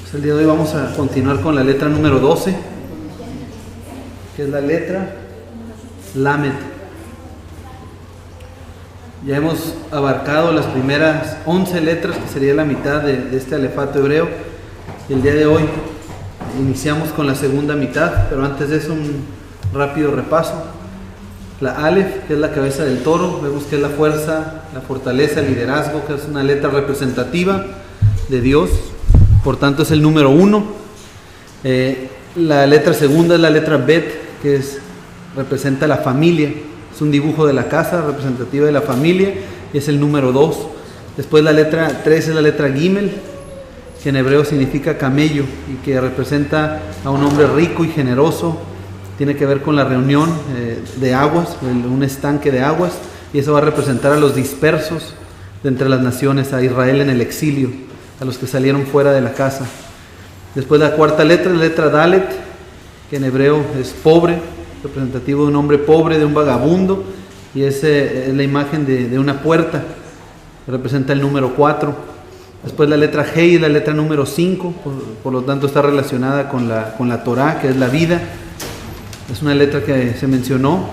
Pues el día de hoy vamos a continuar con la letra número 12, que es la letra Lamed. Ya hemos abarcado las primeras 11 letras, que sería la mitad de este alefato hebreo. Y el día de hoy iniciamos con la segunda mitad, pero antes de eso un rápido repaso. La Aleph, que es la cabeza del toro, vemos que es la fuerza, la fortaleza, el liderazgo, que es una letra representativa de Dios, por tanto es el número 1. La letra segunda es la letra Bet, que representa la familia, es un dibujo de la casa representativa de la familia, y es el número 2. Después la letra 3 es la letra Gimel, que en hebreo significa camello, y que representa a un hombre rico y generoso. Tiene que ver con la reunión de aguas, un estanque de aguas, y eso va a representar a los dispersos de entre las naciones, a Israel en el exilio, a los que salieron fuera de la casa. Después la cuarta letra, la letra Dalet, que en hebreo es pobre, representativo de un hombre pobre, de un vagabundo, y es la imagen de una puerta, representa el número 4. Después la letra Hei es la letra número 5, por lo tanto está relacionada con la Torah, que es la vida. Es una letra que se mencionó.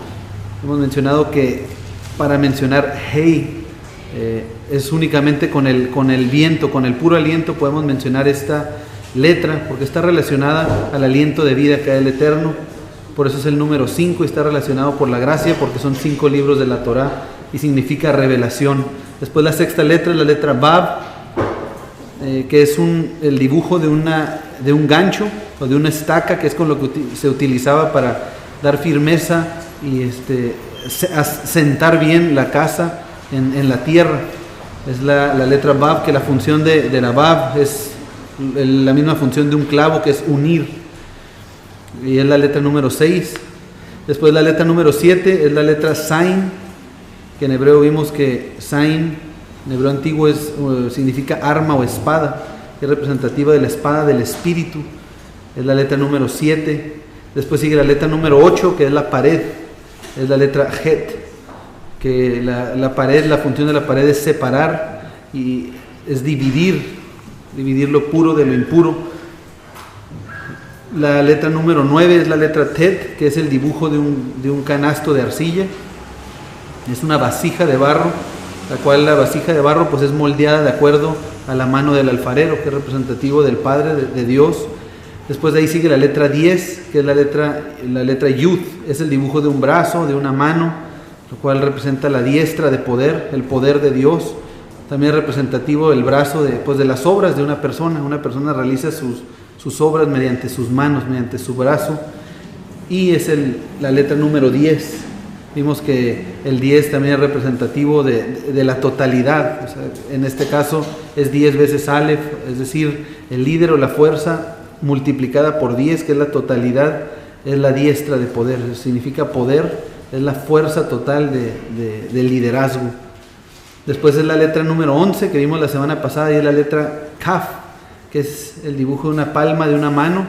Hemos mencionado que para mencionar Hei es únicamente con el viento, con el puro aliento podemos mencionar esta letra, porque está relacionada al aliento de vida que hay el Eterno. Por eso es el número 5 y está relacionado por la gracia, porque son 5 libros de la Torah y significa revelación. Después la sexta letra es la letra Vav, que es el dibujo de un gancho o de una estaca, que es con lo que se utilizaba para dar firmeza y sentar bien la casa en la tierra. Es la letra Vav, que la función de la Vav es la misma función de un clavo, que es unir, y es la letra número 6. Después la letra número 7 es la letra Zain, que en hebreo vimos que Zain en hebreo antiguo significa arma o espada, es representativa de la espada del espíritu, es la letra número 7. Después sigue la letra número 8, que es la pared, es la letra Het, que la pared, la función de la pared es separar y es dividir lo puro de lo impuro. La letra número 9 es la letra Tet, que es el dibujo de un canasto de arcilla, es una vasija de barro, la cual la vasija de barro pues es moldeada de acuerdo a la mano del alfarero, que es representativo del Padre, de Dios. Después de ahí sigue la letra 10, que es la letra Yud, es el dibujo de un brazo, de una mano, lo cual representa la diestra de poder, el poder de Dios. También es representativo el brazo de las obras de una persona. Una persona realiza sus obras mediante sus manos, mediante su brazo, y es la letra número 10. Vimos que el 10 también es representativo de la totalidad, o sea, en este caso es 10 veces Aleph, es decir, el líder o la fuerza multiplicada por 10, que es la totalidad, es la diestra de poder, significa poder, es la fuerza total de liderazgo. Después es la letra número 11, que vimos la semana pasada, y es la letra Kaf, que es el dibujo de una palma de una mano,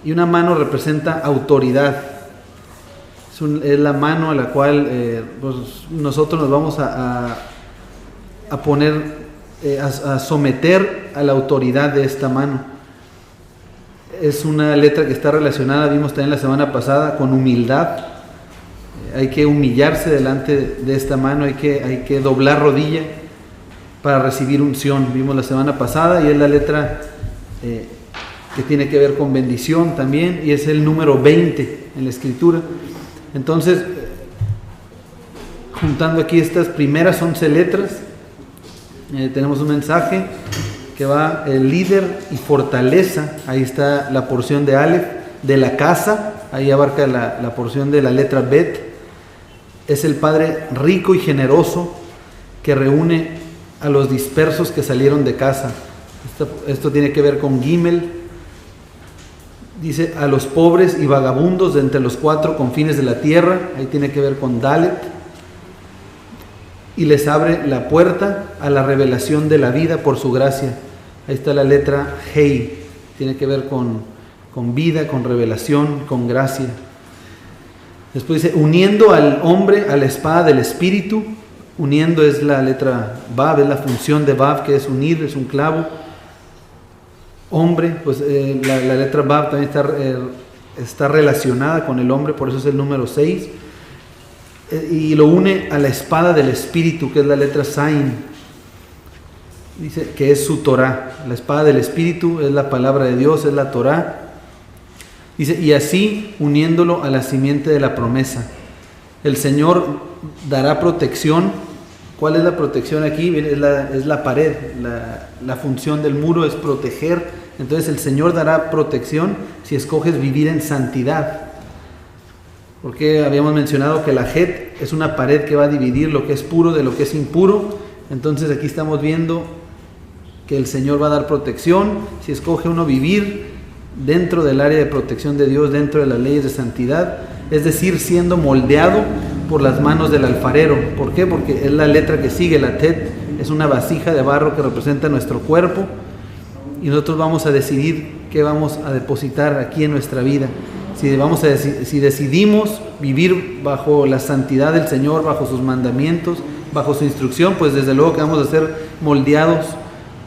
y una mano representa autoridad. Es la mano a la cual pues nosotros nos vamos a poner, a someter a la autoridad de esta mano. Es una letra que está relacionada, vimos también la semana pasada, con humildad. Hay que humillarse delante de esta mano, hay que doblar rodilla para recibir unción. Vimos la semana pasada, y es la letra que tiene que ver con bendición también, y es el número 20 en la escritura. Entonces, juntando aquí estas primeras 11 letras, tenemos un mensaje que va el líder y fortaleza. Ahí está la porción de Aleph, de la casa, ahí abarca la porción de la letra Bet. Es el Padre rico y generoso que reúne a los dispersos que salieron de casa. Esto tiene que ver con Gimel. Dice a los pobres y vagabundos de entre los 4 confines de la tierra. Ahí tiene que ver con Dalet. Y les abre la puerta a la revelación de la vida por su gracia. Ahí está la letra Hei. Tiene que ver con vida, con revelación, con gracia. Después dice uniendo al hombre a la espada del espíritu. Uniendo es la letra Vav, es la función de Vav, que es unir, es un clavo. hombre, pues la letra Vav también está relacionada con el hombre, por eso es el número 6, y lo une a la espada del Espíritu, que es la letra Zain, dice que es su Torah. La espada del Espíritu es la palabra de Dios, es la Torah. Dice, y así uniéndolo a la simiente de la promesa. El Señor dará protección. ¿Cuál es la protección aquí? Es la pared. La función del muro es proteger. Entonces el Señor dará protección si escoges vivir en santidad. Porque habíamos mencionado que la Het es una pared que va a dividir lo que es puro de lo que es impuro. Entonces aquí estamos viendo que el Señor va a dar protección si escoge uno vivir dentro del área de protección de Dios, dentro de las leyes de santidad, es decir, siendo moldeado por las manos del alfarero. ¿Por qué? Porque es la letra que sigue, la Tet, es una vasija de barro que representa nuestro cuerpo, y nosotros vamos a decidir qué vamos a depositar aquí en nuestra vida. Si decidimos vivir bajo la santidad del Señor, bajo sus mandamientos, bajo su instrucción, pues desde luego que vamos a ser moldeados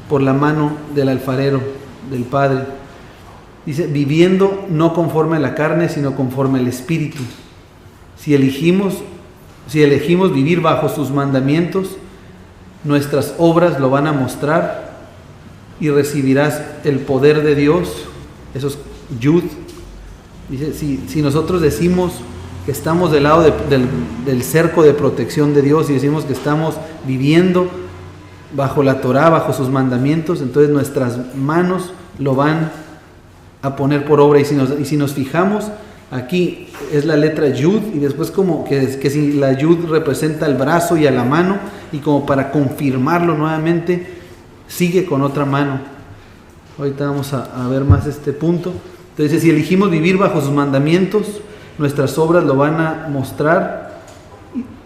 por la mano del alfarero, del Padre. Dice, viviendo no conforme a la carne, sino conforme al Espíritu. Si elegimos vivir bajo sus mandamientos, nuestras obras lo van a mostrar y recibirás el poder de Dios. Eso es Yud. Dice, si nosotros decimos que estamos del lado del cerco de protección de Dios y decimos que estamos viviendo bajo la Torah, bajo sus mandamientos, entonces nuestras manos lo van a poner por obra. Y si nos fijamos, aquí es la letra Yud, y después como que si la Yud representa el brazo y a la mano, y como para confirmarlo nuevamente, sigue con otra mano. Ahorita vamos a ver más este punto. Entonces, si elegimos vivir bajo sus mandamientos, nuestras obras lo van a mostrar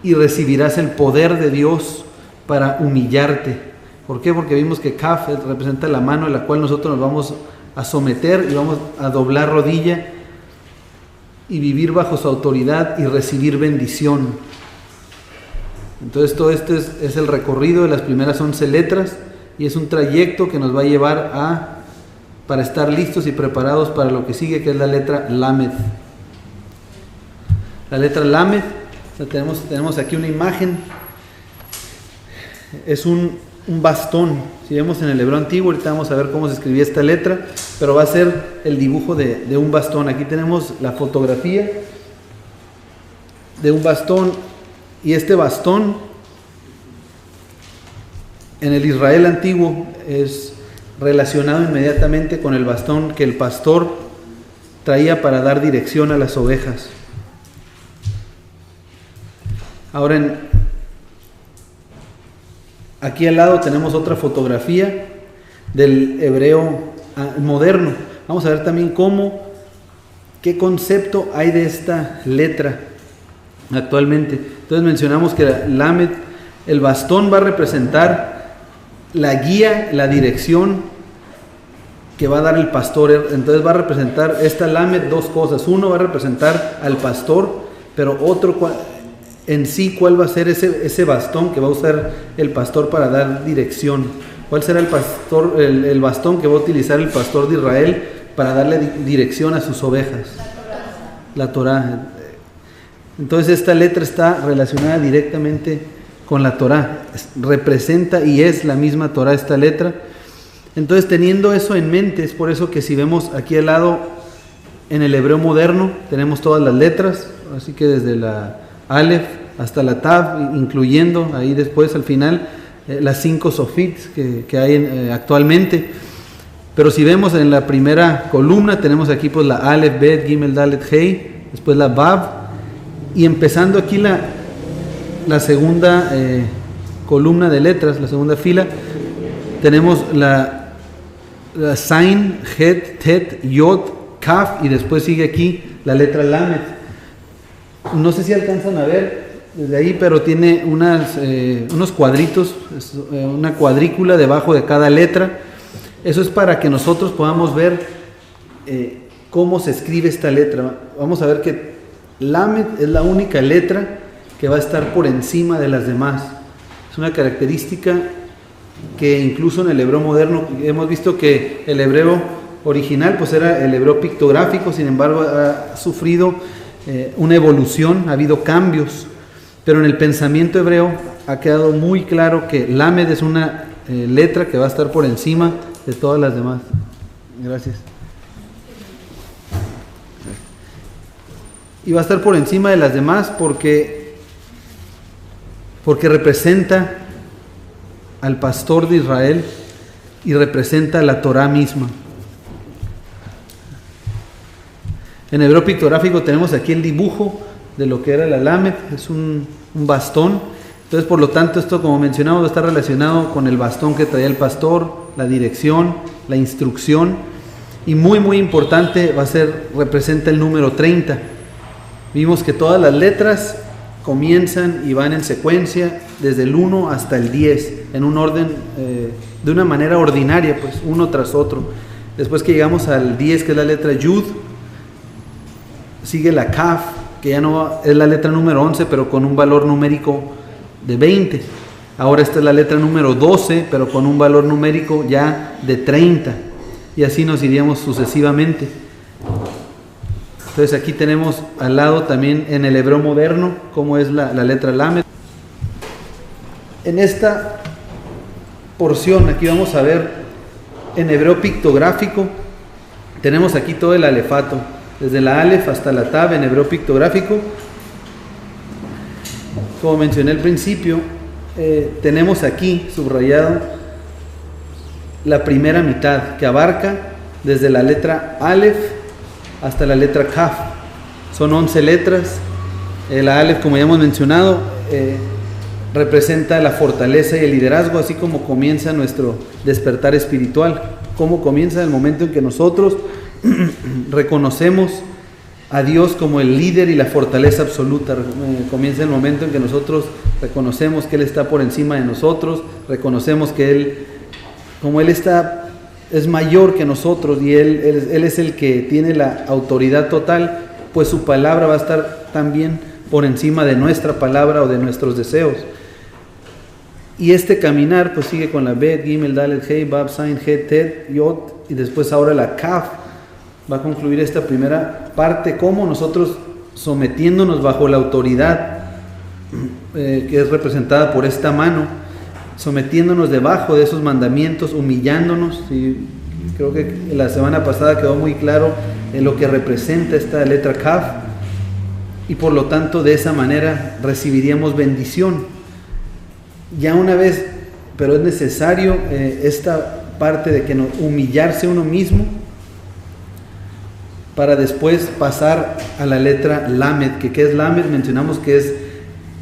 y recibirás el poder de Dios para humillarte. ¿Por qué? Porque vimos que Kaf representa la mano en la cual nosotros nos vamos a someter y vamos a doblar rodilla y vivir bajo su autoridad y recibir bendición. Entonces todo esto es el recorrido de las primeras 11 letras, y es un trayecto que nos va a llevar para estar listos y preparados para lo que sigue, que es la letra Lamed. La letra Lamed, o sea, tenemos aquí una imagen, es un bastón. Si vemos en el hebreo antiguo, ahorita vamos a ver cómo se escribía esta letra, pero va a ser el dibujo de un bastón. Aquí tenemos la fotografía de un bastón, y este bastón en el Israel antiguo es relacionado inmediatamente con el bastón que el pastor traía para dar dirección a las ovejas. Ahora aquí al lado tenemos otra fotografía del hebreo moderno. Vamos a ver también qué concepto hay de esta letra actualmente. Entonces mencionamos que Lamed, el bastón va a representar la guía, la dirección que va a dar el pastor. Entonces va a representar esta Lamed dos cosas. Uno va a representar al pastor, pero otro en sí, ¿cuál va a ser ese bastón que va a usar el pastor para dar dirección? ¿Cuál será el bastón que va a utilizar el pastor de Israel para darle dirección a sus ovejas? La Torah. Entonces esta letra está relacionada directamente con la Torah, representa y es la misma Torah esta letra. Entonces, teniendo eso en mente, es por eso que si vemos aquí al lado en el hebreo moderno tenemos todas las letras, así que desde la Aleph hasta la Tav, incluyendo ahí después al final las 5 sofits que hay actualmente. Pero si vemos en la primera columna tenemos aquí pues la Aleph, Bet, Gimel, Dalet, Hei, después la Vav, y empezando aquí la segunda columna de letras, la segunda fila, tenemos la Zain, Het, Tet, Yod, Kaf, y después sigue aquí la letra Lamed. No sé si alcanzan a ver desde ahí, pero tiene unos cuadritos, una cuadrícula debajo de cada letra. Eso es para que nosotros podamos ver cómo se escribe esta letra. Vamos a ver que Lamed es la única letra que va a estar por encima de las demás. Es una característica que incluso en el hebreo moderno hemos visto que el hebreo original pues era el hebreo pictográfico, sin embargo ha sufrido una evolución, ha habido cambios, pero en el pensamiento hebreo ha quedado muy claro que Lamed es una letra que va a estar por encima de todas las demás. Gracias. Y va a estar por encima de las demás porque representa al pastor de Israel y representa la Torah misma. En hebreo pictográfico tenemos aquí el dibujo de lo que era la Lamed, es un bastón. Entonces, por lo tanto, esto, como mencionamos, va a estar relacionado con el bastón que traía el pastor, la dirección, la instrucción, y muy muy importante representa el número 30. Vimos que todas las letras comienzan y van en secuencia desde el 1 hasta el 10, en un orden, de una manera ordinaria, pues uno tras otro. Después que llegamos al 10, que es la letra Yud, sigue la Kaf, que ya no es la letra número 11, pero con un valor numérico de 20. Ahora esta es la letra número 12, pero con un valor numérico ya de 30. Y así nos iríamos sucesivamente. Entonces aquí tenemos al lado también en el hebreo moderno cómo es la letra Lamed. En esta porción aquí vamos a ver en hebreo pictográfico, tenemos aquí todo el alefato, desde la Alef hasta la Tab en hebreo pictográfico. Como mencioné al principio, tenemos aquí subrayado la primera mitad, que abarca desde la letra Alef hasta la letra Kaf. Son 11 letras. La Alef, como ya hemos mencionado, representa la fortaleza y el liderazgo, así como comienza nuestro despertar espiritual. Cómo comienza el momento en que nosotros reconocemos a Dios como el líder y la fortaleza absoluta. Comienza el momento en que nosotros reconocemos que Él está por encima de nosotros, reconocemos que Él, como Él es mayor que nosotros y Él es el que tiene la autoridad total, pues su palabra va a estar también por encima de nuestra palabra o de nuestros deseos. Y este caminar pues sigue con la Bet, Gimel, Dalet, Hei, Bab, Zain, Het, Tet, Yot, y después ahora la Kaf. Va a concluir esta primera parte, cómo nosotros sometiéndonos bajo la autoridad que es representada por esta mano, sometiéndonos debajo de esos mandamientos, humillándonos. Y creo que la semana pasada quedó muy claro en lo que representa esta letra Kaf, y por lo tanto de esa manera recibiríamos bendición. Ya una vez, pero es necesario esta parte de que humillarse uno mismo, para después pasar a la letra Lamed, que ¿qué es Lamed? Mencionamos que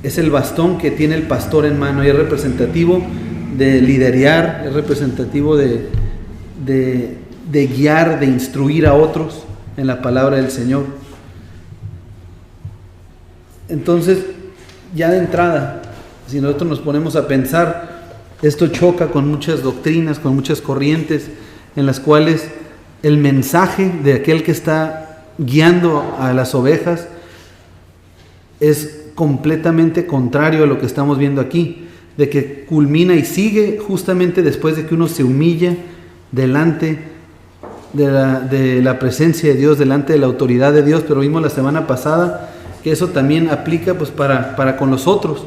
es el bastón que tiene el pastor en mano y es representativo de liderear, es representativo de guiar, de instruir a otros en la palabra del Señor. Entonces, ya de entrada, si nosotros nos ponemos a pensar, esto choca con muchas doctrinas, con muchas corrientes en las cuales el mensaje de aquel que está guiando a las ovejas es completamente contrario a lo que estamos viendo aquí, de que culmina y sigue justamente después de que uno se humilla delante de la presencia de Dios, delante de la autoridad de Dios. Pero vimos la semana pasada que eso también aplica pues para con los otros.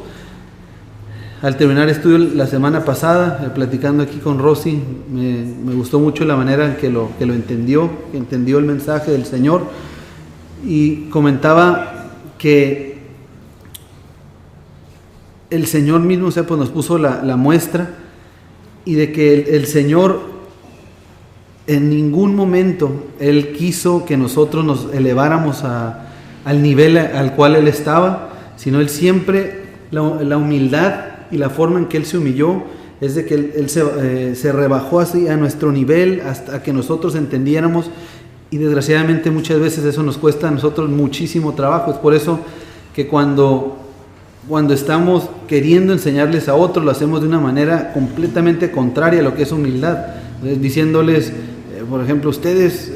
Al terminar el estudio la semana pasada, platicando aquí con Rosy, me gustó mucho la manera en que lo entendió, que entendió el mensaje del Señor, y comentaba que el Señor mismo, o sea, pues nos puso la muestra, y de que el Señor en ningún momento Él quiso que nosotros nos eleváramos al nivel al cual Él estaba, sino Él siempre, la humildad y la forma en que Él se humilló es de que Él se rebajó así a nuestro nivel hasta que nosotros entendiéramos, y desgraciadamente muchas veces eso nos cuesta a nosotros muchísimo trabajo. Es por eso que cuando estamos queriendo enseñarles a otros, lo hacemos de una manera completamente contraria a lo que es humildad, diciéndoles, por ejemplo, ustedes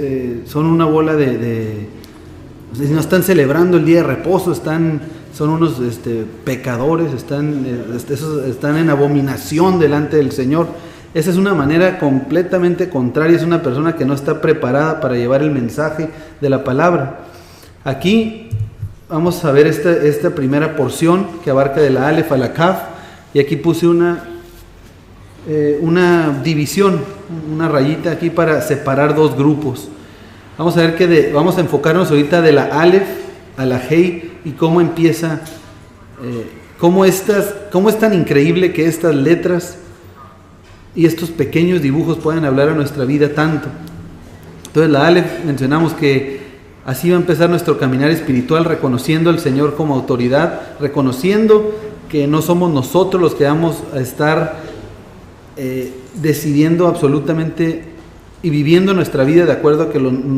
son una bola no están celebrando el día de reposo, son unos pecadores, están en abominación delante del Señor. Esa es una manera completamente contraria, es una persona que no está preparada para llevar el mensaje de la palabra. Aquí vamos a ver esta primera porción que abarca de la Aleph a la Kaf, y aquí puse una división, una rayita aquí para separar dos grupos. Vamos a ver vamos a enfocarnos ahorita de la Aleph a la Hei y cómo empieza, cómo es tan increíble que estas letras y estos pequeños dibujos pueden hablar a nuestra vida tanto. Entonces la Aleph, mencionamos que así va a empezar nuestro caminar espiritual, reconociendo al Señor como autoridad, reconociendo que no somos nosotros los que vamos a estar decidiendo absolutamente y viviendo nuestra vida de acuerdo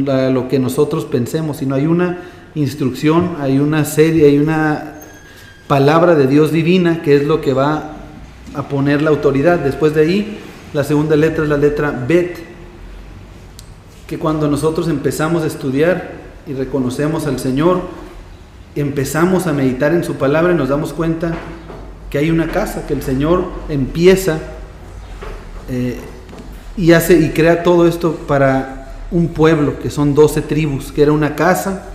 a lo que nosotros pensemos, sino hay una instrucción, hay una serie, hay una palabra de Dios divina que es lo que va a poner la autoridad. Después de ahí, la segunda letra es la letra Bet, que cuando nosotros empezamos a estudiar y reconocemos al Señor, empezamos a meditar en su palabra y nos damos cuenta que hay una casa, que el Señor empieza y crea todo esto para un pueblo, que son 12 tribus, que era una casa.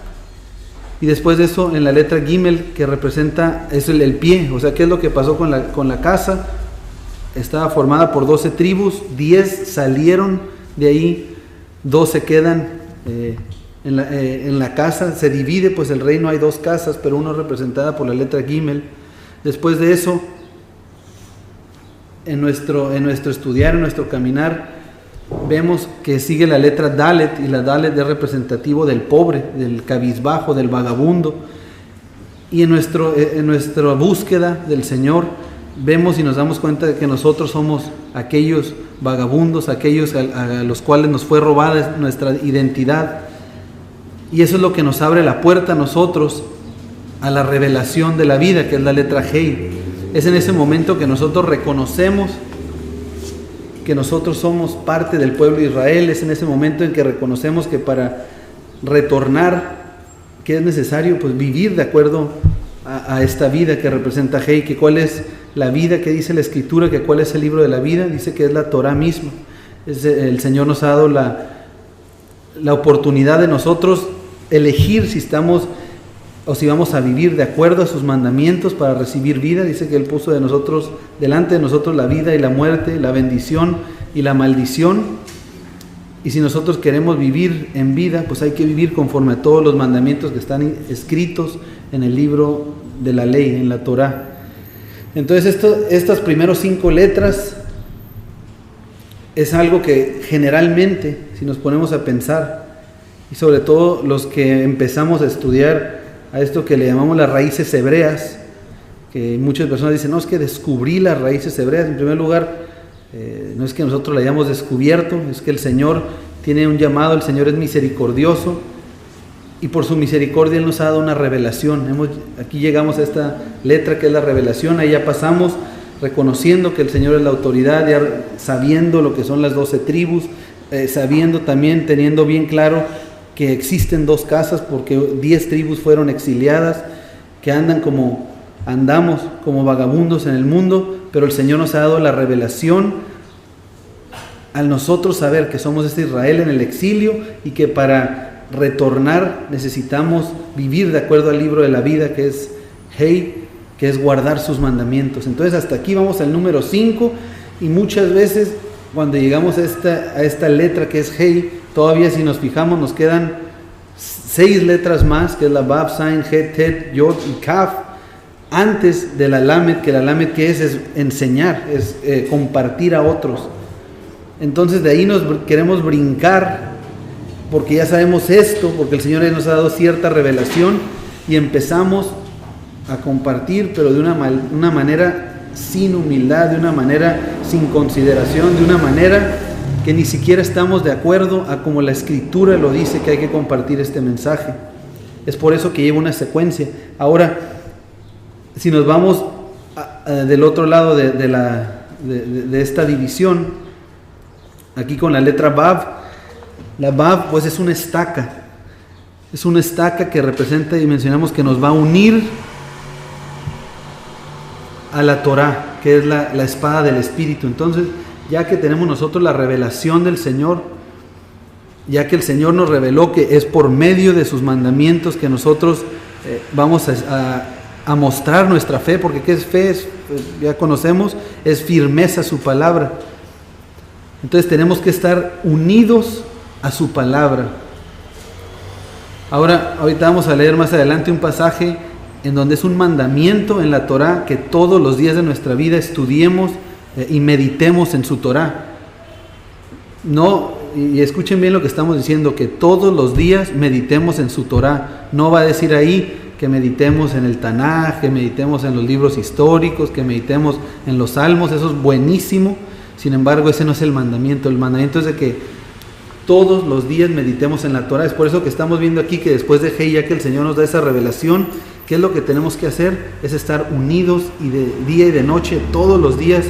Y después de eso, en la letra Gimel, que representa, es el pie, o sea, ¿qué es lo que pasó con la casa? Estaba formada por 12 tribus, 10 salieron de ahí, 12 quedan en la casa, se divide, pues el reino hay 2 casas, pero uno representada por la letra Gimel. Después de eso, en nuestro estudiar, en nuestro caminar, vemos que sigue la letra Dalet, y la Dalet es representativo del pobre, del cabizbajo, del vagabundo. Y en nuestra búsqueda del Señor, vemos y nos damos cuenta de que nosotros somos aquellos vagabundos, aquellos a los cuales nos fue robada nuestra identidad. Y eso es lo que nos abre la puerta a nosotros a la revelación de la vida, que es la letra Hei. Es en ese momento que nosotros reconocemos que nosotros somos parte del pueblo de Israel. Es en ese momento en que reconocemos que para retornar, que es necesario pues vivir de acuerdo a esta vida que representa Hei. Que cuál es la vida que dice la Escritura, que cuál es el libro de la vida, dice que es la Torah misma. El Señor nos ha dado la oportunidad de nosotros elegir si estamos o si vamos a vivir de acuerdo a sus mandamientos para recibir vida. Dice que Él puso delante de nosotros la vida y la muerte, la bendición y la maldición. Y si nosotros queremos vivir en vida, pues hay que vivir conforme a todos los mandamientos que están escritos en el libro de la ley, en la Torah. Entonces estas primeros 5 letras es algo que generalmente, si nos ponemos a pensar, y sobre todo los que empezamos a estudiar a esto que le llamamos las raíces hebreas, que muchas personas dicen, no, es que descubrí las raíces hebreas. En primer lugar, no es que nosotros la hayamos descubierto, es que el Señor tiene un llamado, el Señor es misericordioso, y por su misericordia Él nos ha dado una revelación. Aquí llegamos a esta letra que es la revelación, ahí ya pasamos reconociendo que el Señor es la autoridad, ya sabiendo lo que son las 12 tribus, sabiendo también, teniendo bien claro que existen 2 casas, porque 10 tribus fueron exiliadas, que andamos como vagabundos en el mundo, pero el Señor nos ha dado la revelación al nosotros saber que somos este Israel en el exilio y que para retornar necesitamos vivir de acuerdo al libro de la vida, que es Hei, que es guardar sus mandamientos. Entonces hasta aquí vamos al número 5, y muchas veces cuando llegamos a esta letra que es Hei, todavía si nos fijamos nos quedan 6 letras más, que es la Bab, Zain, Het, Tet, Yod y Kaf, antes de la Lamed, que la Lamed que es enseñar, es compartir a otros. Entonces de ahí nos queremos brincar, porque ya sabemos esto, porque el Señor nos ha dado cierta revelación, y empezamos a compartir, pero de una manera sin humildad, de una manera sin consideración, de una manera que ni siquiera estamos de acuerdo a como la Escritura lo dice que hay que compartir este mensaje. Es por eso que lleva una secuencia. Ahora, si nos vamos del otro lado de esta división, aquí con la letra Bab, la Bab pues es una estaca que representa, y mencionamos que nos va a unir a la Torah, que es la espada del Espíritu. Entonces ya que tenemos nosotros la revelación del Señor, ya que el Señor nos reveló que es por medio de sus mandamientos que nosotros vamos a mostrar nuestra fe, porque ¿qué es fe? Ya conocemos, es firmeza a su palabra. Entonces tenemos que estar unidos a su palabra. Ahorita vamos a leer más adelante un pasaje en donde es un mandamiento en la Torá que todos los días de nuestra vida estudiemos y meditemos en su Torá. No, y escuchen bien lo que estamos diciendo, que todos los días meditemos en su Torá. No va a decir ahí que meditemos en el Tanaj, que meditemos en los libros históricos, que meditemos en los salmos. Eso es buenísimo. Sin embargo, ese no es el mandamiento. El mandamiento es de que todos los días meditemos en la Torah. Es por eso que estamos viendo aquí que después de Hey, ya que el Señor nos da esa revelación, ¿qué es lo que tenemos que hacer? Es estar unidos y de día y de noche, todos los días,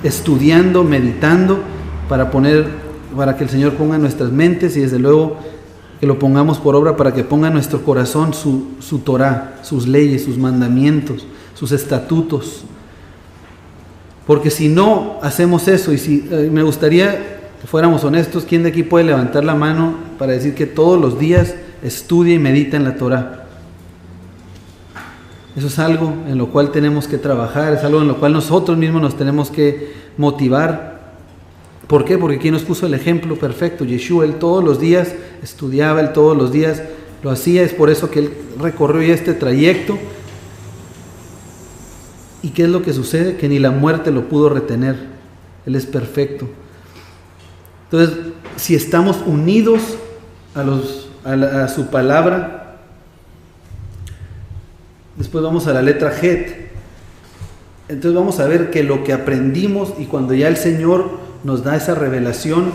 estudiando, meditando, para que el Señor ponga en nuestras mentes y desde luego que lo pongamos por obra, para que ponga en nuestro corazón su Torah, sus leyes, sus mandamientos, sus estatutos. Porque si no hacemos eso, y si me gustaría que fuéramos honestos, ¿quién de aquí puede levantar la mano para decir que todos los días estudia y medita en la Torah? Eso es algo en lo cual tenemos que trabajar, es algo en lo cual nosotros mismos nos tenemos que motivar. ¿Por qué? Porque ¿quién nos puso el ejemplo perfecto? Yeshua. Él todos los días estudiaba, él todos los días lo hacía. Es por eso que él recorrió ya este trayecto. ¿Y qué es lo que sucede? Que ni la muerte lo pudo retener. Él es perfecto. Entonces, si estamos unidos a su palabra, después vamos a la letra Het. Entonces vamos a ver que lo que aprendimos, y cuando ya el Señor nos da esa revelación,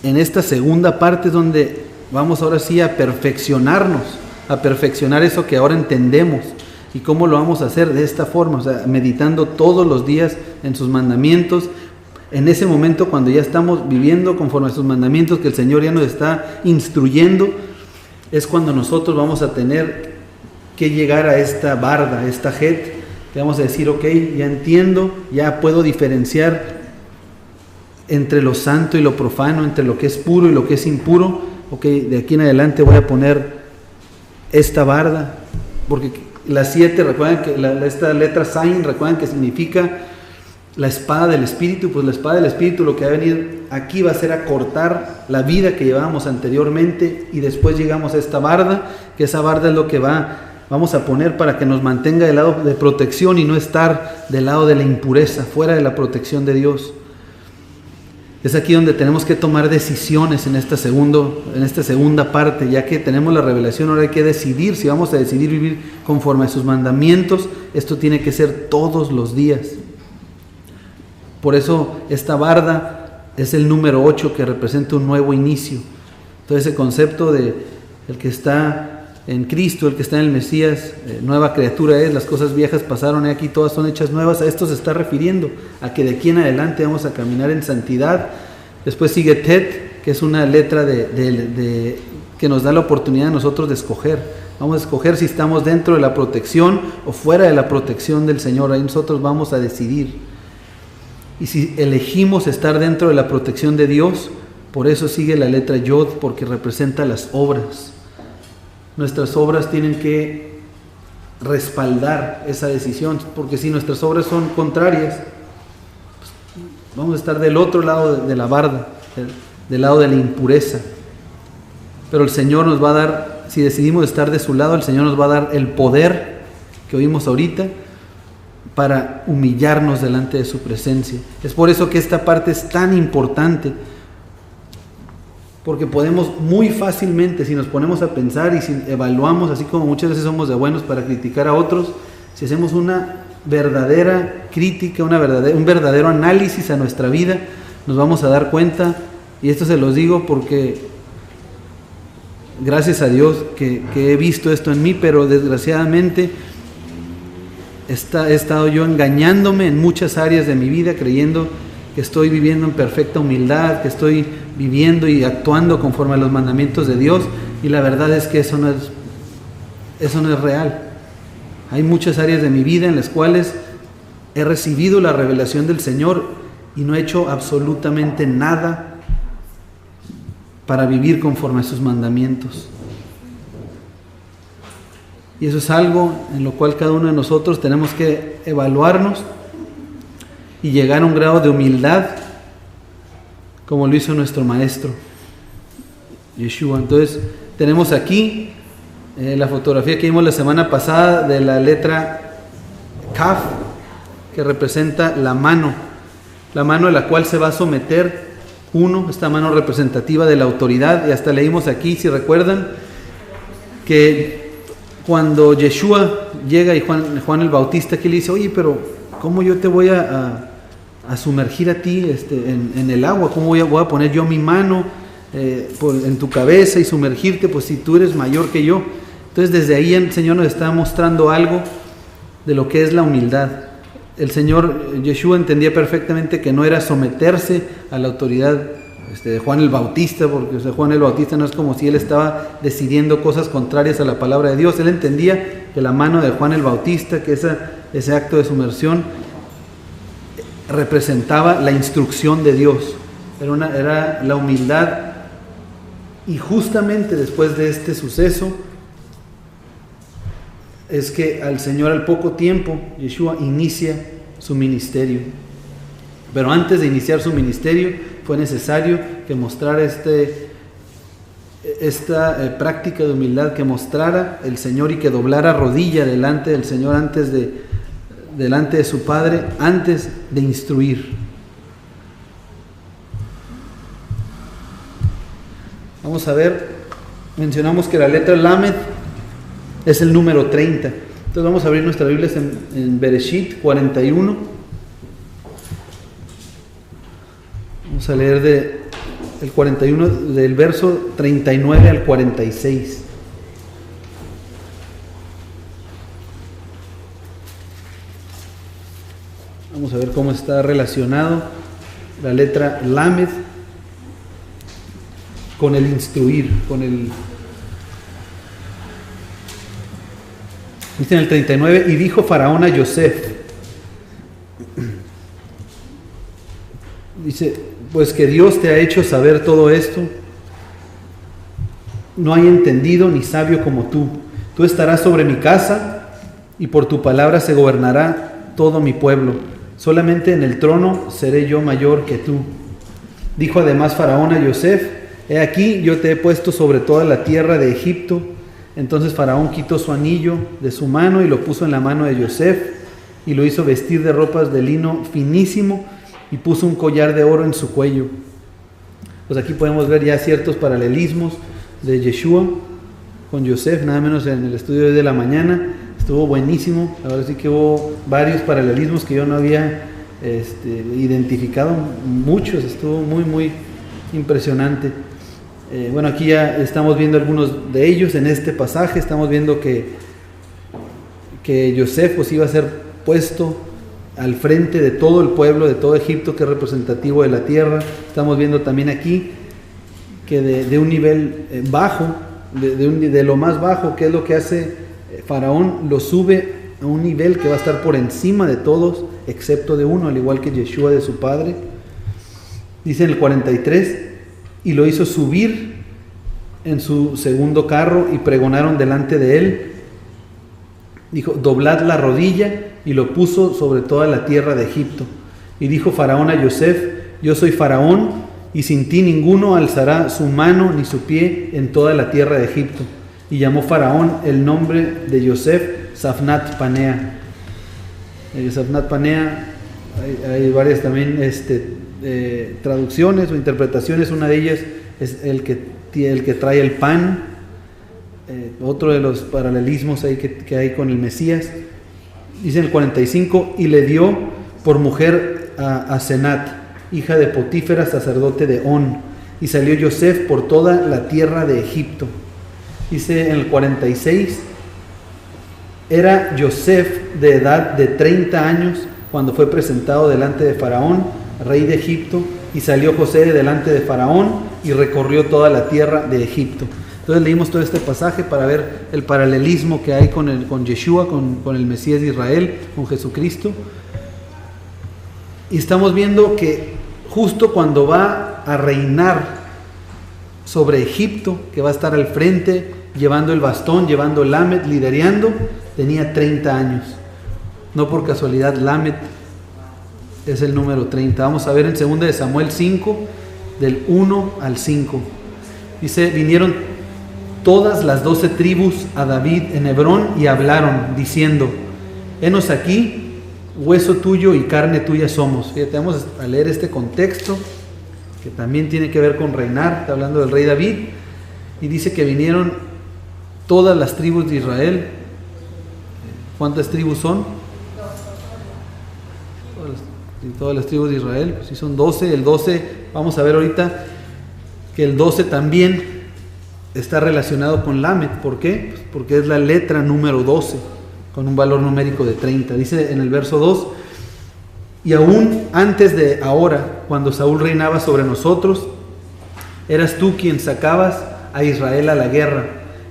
en esta segunda parte es donde vamos ahora sí a perfeccionarnos, a perfeccionar eso que ahora entendemos. ¿Y cómo lo vamos a hacer? De esta forma, o sea, meditando todos los días en sus mandamientos. En ese momento, cuando ya estamos viviendo conforme a sus mandamientos, que el Señor ya nos está instruyendo, es cuando nosotros vamos a tener que llegar a esta barda, a esta Het, que vamos a decir, ok, ya entiendo, ya puedo diferenciar entre lo santo y lo profano, entre lo que es puro y lo que es impuro. Ok, de aquí en adelante voy a poner esta barda, porque la 7, recuerden que esta letra Zain, recuerden que significa la espada del Espíritu. Pues la espada del Espíritu lo que va a venir aquí va a ser a cortar la vida que llevábamos anteriormente, y después llegamos a esta barda, que esa barda es lo que vamos a poner para que nos mantenga del lado de protección y no estar del lado de la impureza, fuera de la protección de Dios. Es aquí donde tenemos que tomar decisiones en esta segunda parte, ya que tenemos la revelación. Ahora hay que decidir si vamos a decidir vivir conforme a sus mandamientos. Esto tiene que ser todos los días. Por eso esta barda es el número 8, que representa un nuevo inicio. Todo ese concepto de el que está en Cristo, el que está en el Mesías, nueva criatura es, las cosas viejas pasaron y aquí todas son hechas nuevas. A esto se está refiriendo, a que de aquí en adelante vamos a caminar en santidad. Después sigue Tet, que es una letra que nos da la oportunidad a nosotros de escoger. Vamos a escoger si estamos dentro de la protección o fuera de la protección del Señor. Ahí nosotros vamos a decidir. Y si elegimos estar dentro de la protección de Dios, por eso sigue la letra Yod, porque representa las obras. Nuestras obras tienen que respaldar esa decisión, porque si nuestras obras son contrarias, pues vamos a estar del otro lado de la barda, del lado de la impureza. Pero el Señor nos va a dar, si decidimos estar de su lado, el Señor nos va a dar el poder que oímos ahorita para humillarnos delante de su presencia. Es por eso que esta parte es tan importante, porque podemos muy fácilmente, si nos ponemos a pensar y si evaluamos, así como muchas veces somos de buenos para criticar a otros, si hacemos una verdadera crítica, un verdadero análisis a nuestra vida, nos vamos a dar cuenta, y esto se los digo porque gracias a Dios que he visto esto en mí, pero desgraciadamente he estado yo engañándome en muchas áreas de mi vida, creyendo que estoy viviendo en perfecta humildad, que estoy viviendo y actuando conforme a los mandamientos de Dios, y la verdad es que eso no es real. Hay muchas áreas de mi vida en las cuales he recibido la revelación del Señor, y no ha hecho absolutamente nada para vivir conforme a sus mandamientos. Y eso es algo en lo cual cada uno de nosotros tenemos que evaluarnos y llegar a un grado de humildad como lo hizo nuestro maestro Yeshua. Entonces tenemos aquí la fotografía que vimos la semana pasada de la letra Kaf, que representa la mano a la cual se va a someter uno, esta mano representativa de la autoridad. Y hasta leímos aquí, si recuerdan, que cuando Yeshua llega y Juan el Bautista que le dice: oye, pero ¿cómo yo te voy a sumergir a ti en el agua? ¿Cómo voy a poner yo mi mano en tu cabeza y sumergirte, pues si tú eres mayor que yo? Entonces desde ahí el Señor nos está mostrando algo de lo que es la humildad. El Señor Yeshua entendía perfectamente que no era someterse a la autoridad de Juan el Bautista, porque Juan el Bautista no es como si él estaba decidiendo cosas contrarias a la palabra de Dios. Él entendía que la mano de Juan el Bautista, que ese acto de sumersión representaba la instrucción de Dios, era la humildad. Y justamente después de este suceso es que al Señor, al poco tiempo, Yeshua inicia su ministerio. Pero antes de iniciar su ministerio fue necesario que mostrara esta práctica de humildad, que mostrara el Señor y que doblara rodilla delante del Señor, delante de su Padre, antes de instruir. Vamos a ver, mencionamos que la letra Lamed es el número 30. Entonces vamos a abrir nuestras Biblias en Bereshit 41. Vamos a leer el 41, del verso 39 al 46. Vamos a ver cómo está relacionado la letra Lamed con el instruir, dice en el 39: y dijo Faraón a Yosef, dice, pues que Dios te ha hecho saber todo esto, no hay entendido ni sabio como tú estarás sobre mi casa y por tu palabra se gobernará todo mi pueblo, solamente en el trono seré yo mayor que tú. Dijo además Faraón a Yosef: he aquí, yo te he puesto sobre toda la tierra de Egipto. Entonces Faraón quitó su anillo de su mano y lo puso en la mano de Yosef y lo hizo vestir de ropas de lino finísimo y puso un collar de oro en su cuello. Pues aquí podemos ver ya ciertos paralelismos de Yeshua con Yosef, nada menos en el estudio de la mañana. Estuvo buenísimo, ahora sí que hubo varios paralelismos que yo no había identificado, muchos, estuvo muy muy impresionante. Bueno, aquí ya estamos viendo algunos de ellos en este pasaje. Estamos viendo que Yosef pues iba a ser puesto al frente de todo el pueblo, de todo Egipto, que es representativo de la tierra. Estamos viendo también aquí que de un nivel bajo, de lo más bajo, que es lo que hace Faraón, lo sube a un nivel que va a estar por encima de todos, excepto de uno, al igual que Yeshua de su padre. Dice en el 43: y lo hizo subir en su segundo carro y pregonaron delante de él. Dijo: doblad la rodilla, y lo puso sobre toda la tierra de Egipto. Y dijo Faraón a Yosef: yo soy Faraón, y sin ti ninguno alzará su mano ni su pie en toda la tierra de Egipto. Y llamó Faraón el nombre de Yosef Safnat Panea. Safnat Panea, hay varias también traducciones o interpretaciones. Una de ellas es el que trae el pan, otro de los paralelismos ahí que hay con el Mesías. Dice en el 45: y le dio por mujer a Senat, hija de Potífera, sacerdote de On, y salió Yosef por toda la tierra de Egipto. Dice en el 46: era Yosef de edad de 30 años cuando fue presentado delante de Faraón, rey de Egipto, y salió José de delante de Faraón y recorrió toda la tierra de Egipto. Entonces leímos todo este pasaje para ver el paralelismo que hay con Yeshua, con el Mesías de Israel, con Jesucristo. Y estamos viendo que justo cuando va a reinar sobre Egipto, que va a estar al frente, llevando el bastón, llevando Lamed, liderando, tenía 30 años. No por casualidad, Lamed es el número 30. Vamos a ver en 2 de Samuel 5, del 1 al 5. Dice, vinieron todas las 12 tribus a David en Hebrón y hablaron, diciendo, henos aquí, hueso tuyo y carne tuya somos. Fíjate, vamos a leer este contexto, que también tiene que ver con reinar. Está hablando del rey David, y dice que vinieron todas las tribus de Israel. ¿Cuántas tribus son? Todas las tribus de Israel, pues sí son 12. El 12, vamos a ver ahorita que el 12 también está relacionado con Lamed. ¿Por qué? Pues porque es la letra número 12, con un valor numérico de 30. Dice en el verso 2, y aún antes de ahora, cuando Saúl reinaba sobre nosotros, eras tú quien sacabas a Israel a la guerra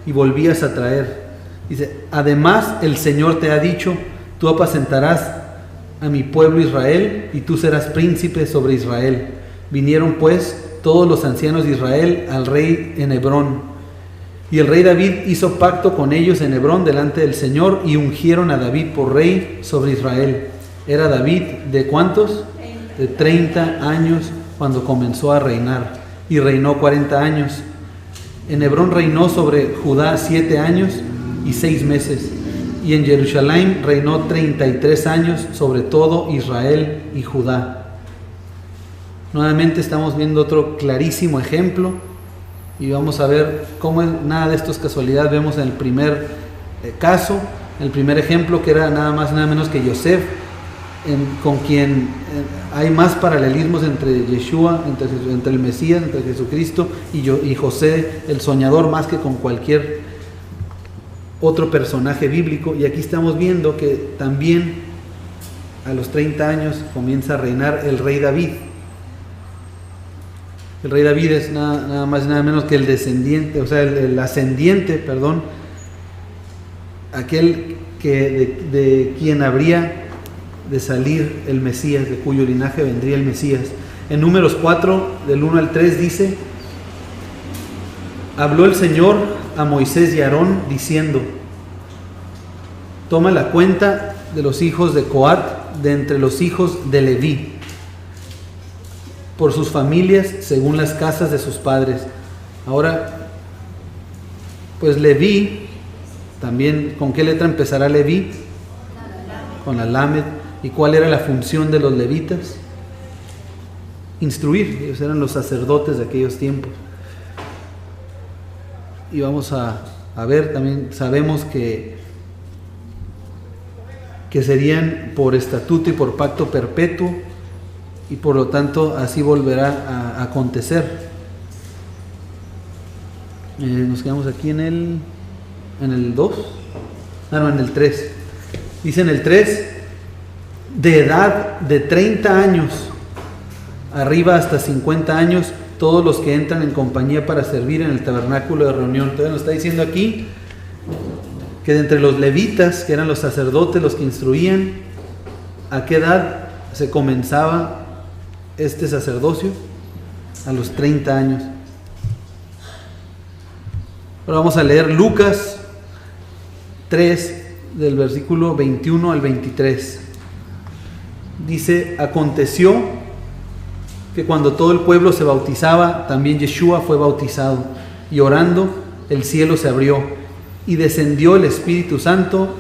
y volvías a traer. Dice, además el Señor te ha dicho, tú apacentarás a mi pueblo Israel y tú serás príncipe sobre Israel. Vinieron pues todos los ancianos de Israel al rey en Hebrón, y el rey David hizo pacto con ellos en Hebrón delante del Señor, y ungieron a David por rey sobre Israel. Era David ¿de cuántos? De 30 años cuando comenzó a reinar, y reinó 40 años. En Hebrón reinó sobre Judá 7 años y 6 meses, y en Jerusalén reinó 33 años sobre todo Israel y Judá. Nuevamente estamos viendo otro clarísimo ejemplo, y vamos a ver cómo nada de esto es casualidad. Vemos en el primer caso, el primer ejemplo, que era nada más nada menos que Yosef, con quien hay más paralelismos entre Yeshua, entre el Mesías, entre Jesucristo y José, el soñador, más que con cualquier otro personaje bíblico. Y aquí estamos viendo que también a los 30 años comienza a reinar el rey David. El rey David es nada más y nada menos que el descendiente, o sea, el ascendiente, perdón, aquel que de quien habría de salir el Mesías, de cuyo linaje vendría el Mesías. En Números 4, del 1 al 3 dice, habló el Señor a Moisés y a Aarón diciendo, toma la cuenta de los hijos de Coat de entre los hijos de Leví, por sus familias según las casas de sus padres. Ahora, pues Leví, también, ¿con qué letra empezará Leví? Con la Lamed. ¿Y cuál era la función de los levitas? Instruir. Ellos eran los sacerdotes de aquellos tiempos. Y vamos a ver, también sabemos que serían por estatuto y por pacto perpetuo, y por lo tanto así volverá a acontecer. Nos quedamos aquí en el 2, en el 3. Dice en el 3, de edad de 30 años arriba hasta 50 años, todos los que entran en compañía para servir en el tabernáculo de reunión. Entonces nos está diciendo aquí que de entre los levitas, que eran los sacerdotes, los que instruían, ¿a qué edad se comenzaba este sacerdocio? A los 30 años. Ahora vamos a leer Lucas 3, del versículo 21 al 23. Dice, aconteció que cuando todo el pueblo se bautizaba, también Yeshua fue bautizado, y orando el cielo se abrió, y descendió el Espíritu Santo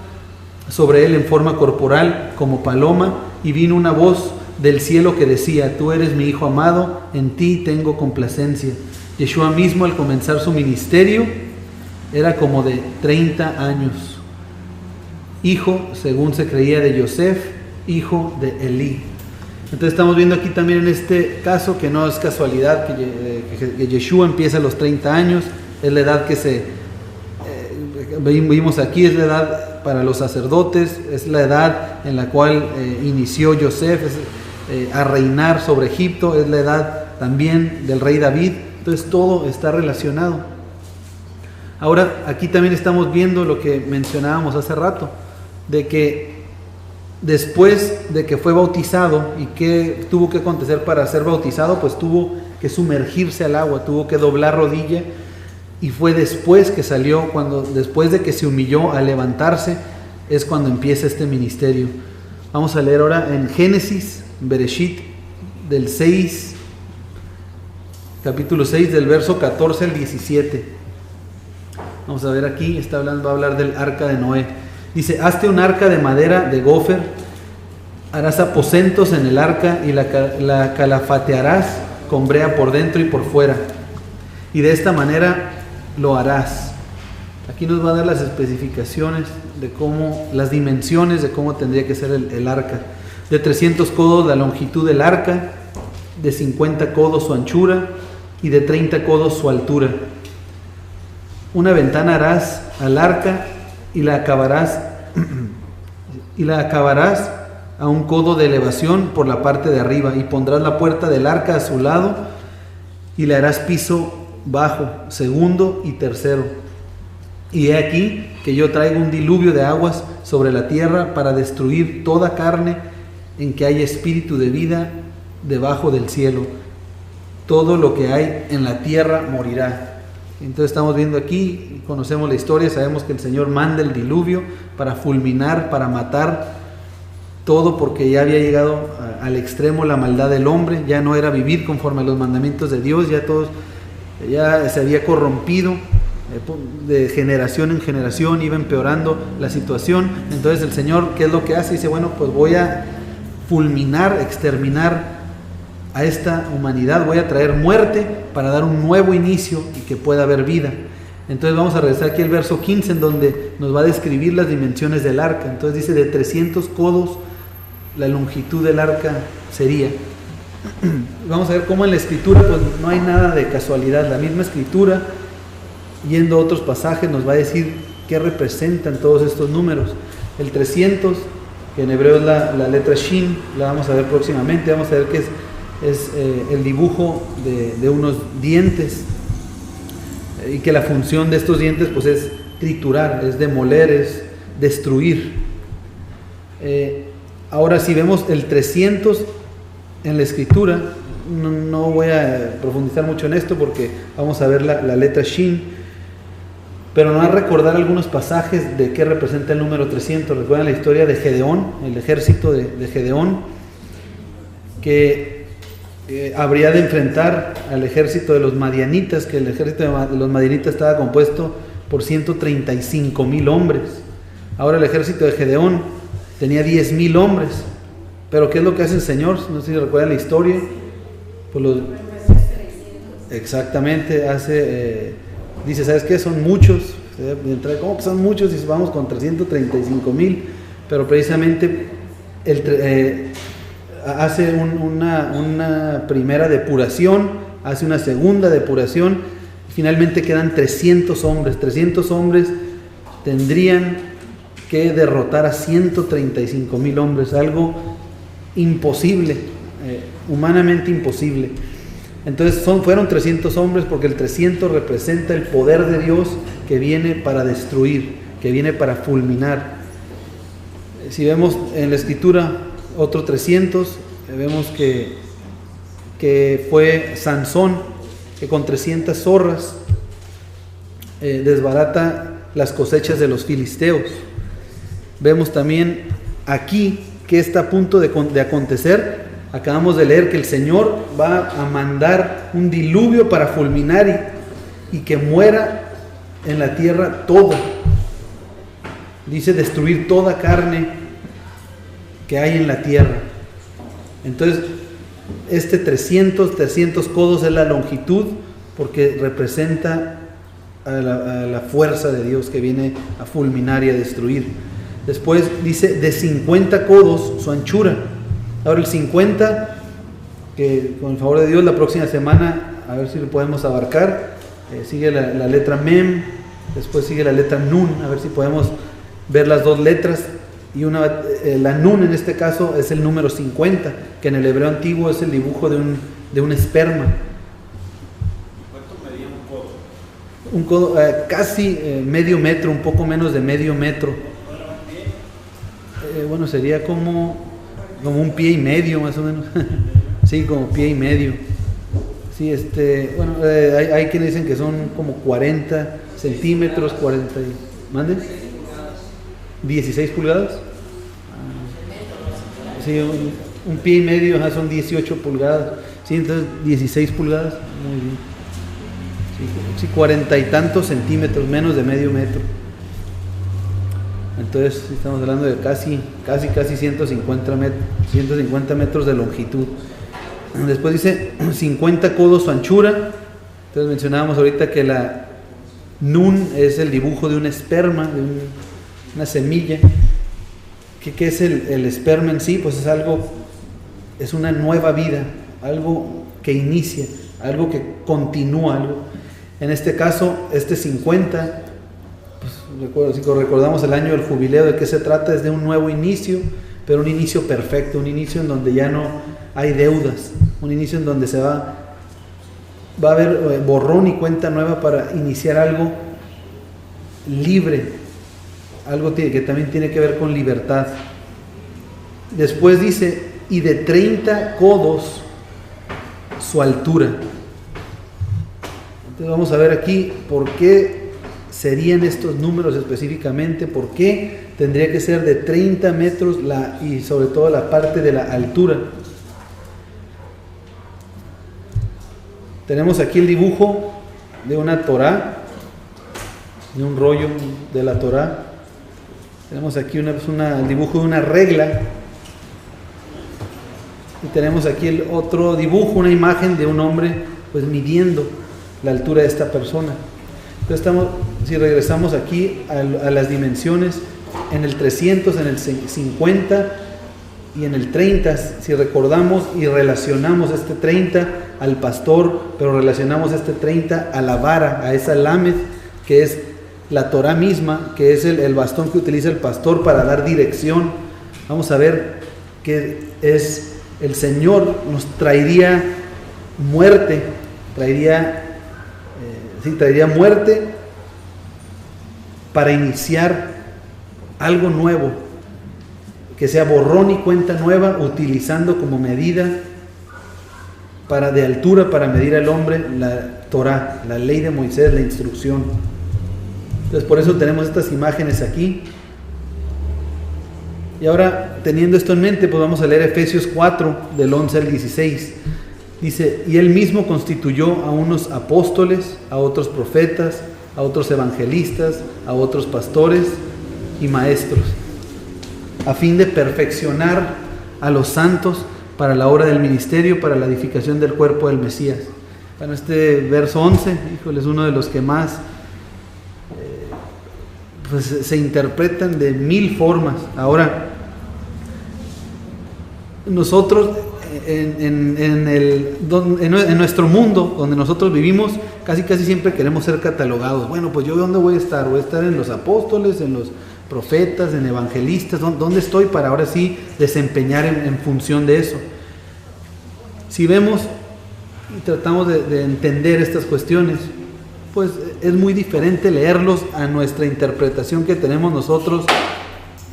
sobre él en forma corporal como paloma, y vino una voz del cielo que decía, tú eres mi Hijo amado, en ti tengo complacencia. Yeshua mismo, al comenzar su ministerio, era como de 30 años, hijo, según se creía, de Yosef, hijo de Elí. Entonces estamos viendo aquí también en este caso que no es casualidad que Yeshua empieza a los 30 años, es la edad que vimos aquí, es la edad para los sacerdotes, es la edad en la cual inició Yosef a reinar sobre Egipto, es la edad también del rey David. Entonces todo está relacionado. Ahora aquí también estamos viendo lo que mencionábamos hace rato, de que después de que fue bautizado, ¿y qué tuvo que acontecer para ser bautizado? Pues tuvo que sumergirse al agua, tuvo que doblar rodilla, y fue después que salió, después de que se humilló a levantarse, es cuando empieza este ministerio. Vamos a leer ahora en Génesis, Bereshit, del 6, capítulo 6, del verso 14 al 17. Vamos a ver aquí, va a hablar del arca de Noé. Dice: hazte un arca de madera de gofer, harás aposentos en el arca y la calafatearás con brea por dentro y por fuera, y de esta manera lo harás. Aquí nos va a dar las especificaciones de cómo, las dimensiones de cómo tendría que ser el arca. De 300 codos la longitud del arca, de 50 codos su anchura y de 30 codos su altura. Una ventana harás al arca y la acabarás a un codo de elevación por la parte de arriba, y pondrás la puerta del arca a su lado y le harás piso bajo, segundo y tercero. Y he aquí que yo traigo un diluvio de aguas sobre la tierra para destruir toda carne en que haya espíritu de vida debajo del cielo. Todo lo que hay en la tierra morirá. Entonces estamos viendo aquí, conocemos la historia, sabemos que el Señor manda el diluvio para fulminar, para matar todo, porque ya había llegado al extremo la maldad del hombre. Ya no era vivir conforme a los mandamientos de Dios, ya se había corrompido, de generación en generación iba empeorando la situación. Entonces el Señor, ¿qué es lo que hace? Dice: bueno, pues voy a fulminar, exterminar a esta humanidad, voy a traer muerte para dar un nuevo inicio y que pueda haber vida. Entonces vamos a regresar aquí al verso 15, en donde nos va a describir las dimensiones del arca. Entonces dice: de 300 codos la longitud del arca sería. Vamos a ver cómo en la escritura pues no hay nada de casualidad. La misma escritura, yendo a otros pasajes, nos va a decir qué representan todos estos números. El 300, que en hebreo es la letra Shin, la vamos a ver próximamente. Vamos a ver que es el dibujo de unos dientes, y que la función de estos dientes pues es triturar, es demoler, es destruir. Ahora, si vemos el 300 en la escritura, no voy a profundizar mucho en esto porque vamos a ver la letra Shin, pero nos va a recordar algunos pasajes de qué representa el número 300. Recuerdan la historia de Gedeón, el ejército de Gedeón, que habría de enfrentar al ejército de los madianitas, que el ejército de los madianitas estaba compuesto por 135,000 hombres. Ahora el ejército de Gedeón tenía 10,000 hombres. Pero ¿qué es lo que hace el Señor? No sé si recuerdan la historia. Pues exactamente, dice: ¿sabes qué? Son muchos. ¿Cómo que son muchos? Dice: vamos contra 135,000. Pero precisamente hace una primera depuración, hace una segunda depuración, y finalmente quedan 300 hombres. 300 hombres tendrían que derrotar a 135,000 hombres, algo imposible, humanamente imposible. Entonces fueron 300 hombres, porque el 300 representa el poder de Dios que viene para destruir, que viene para fulminar. Si vemos en la escritura otro 300, vemos que fue Sansón, que con 300 zorras desbarata las cosechas de los filisteos. Vemos también aquí que está a punto de acontecer. Acabamos de leer que el Señor va a mandar un diluvio para fulminar y que muera en la tierra todo. Dice: destruir toda carne que hay en la tierra. Entonces este 300 codos es la longitud, porque representa a la fuerza de Dios que viene a fulminar y a destruir. Después dice: de 50 codos su anchura. Ahora el 50, que con el favor de Dios la próxima semana a ver si lo podemos abarcar. Sigue la letra Mem, después sigue la letra Nun, a ver si podemos ver las dos letras. Y la Nun en este caso es el número 50, que en el hebreo antiguo es el dibujo de un esperma. ¿Cuánto medía un codo? Un codo, casi medio metro, un poco menos de medio metro. bueno, sería como un pie y medio más o menos. Sí, como pie y medio. Sí, bueno, hay quienes dicen que son como 40 centímetros, 40 y... ¿Mande? 16 pulgadas. Sí, un pie y medio, son 18 pulgadas. Sí, entonces 16 pulgadas. Muy bien. Sí, 40 y tantos centímetros, menos de medio metro. Entonces estamos hablando de casi 150 metros de longitud. Después dice 50 codos su anchura. Entonces mencionábamos ahorita que la nun es el dibujo de un esperma, de una semilla. ¿Qué es el esperma en sí? Pues es una nueva vida, algo que inicia, algo que continúa, algo. En este caso, 50, pues si recordamos el año del jubileo, ¿de qué se trata? Es de un nuevo inicio, pero un inicio perfecto, un inicio en donde ya no hay deudas, un inicio en donde va a haber borrón y cuenta nueva para iniciar algo libre, algo que también tiene que ver con libertad. Después dice, y de 30 codos su altura. Entonces vamos a ver aquí por qué serían estos números específicamente, por qué tendría que ser de 30 metros y sobre todo la parte de la altura. Tenemos aquí el dibujo de una Torá, de un rollo de la Torá. Tenemos aquí el dibujo de una regla. Y tenemos aquí el otro dibujo, una imagen de un hombre pues midiendo la altura de esta persona. Entonces si regresamos aquí a las dimensiones, en el 300, en el 50 y en el 30, si recordamos y relacionamos este 30 al pastor, pero relacionamos este 30 a la vara, a esa lamed, que es la Torá misma, que es el bastón que utiliza el pastor para dar dirección. Vamos a ver que el Señor nos traería muerte, traería muerte para iniciar algo nuevo, que sea borrón y cuenta nueva, utilizando como medida de altura para medir al hombre la Torá, la ley de Moisés, la instrucción. Entonces por eso tenemos estas imágenes aquí. Y ahora, teniendo esto en mente, pues vamos a leer Efesios 4, del 11 al 16. Dice, y él mismo constituyó a unos apóstoles, a otros profetas, a otros evangelistas, a otros pastores y maestros, a fin de perfeccionar a los santos para la obra del ministerio, para la edificación del cuerpo del Mesías. Bueno, este verso 11, híjole, es uno de los que más pues se interpretan de 1000 formas. Ahora, nosotros en nuestro mundo donde nosotros vivimos, casi siempre queremos ser catalogados. Bueno, pues yo ¿dónde voy a estar? Voy a estar en los apóstoles, en los profetas, en evangelistas. ¿Dónde estoy para ahora sí desempeñar en función de eso? Si vemos y tratamos de entender estas cuestiones, pues es muy diferente leerlos a nuestra interpretación que tenemos nosotros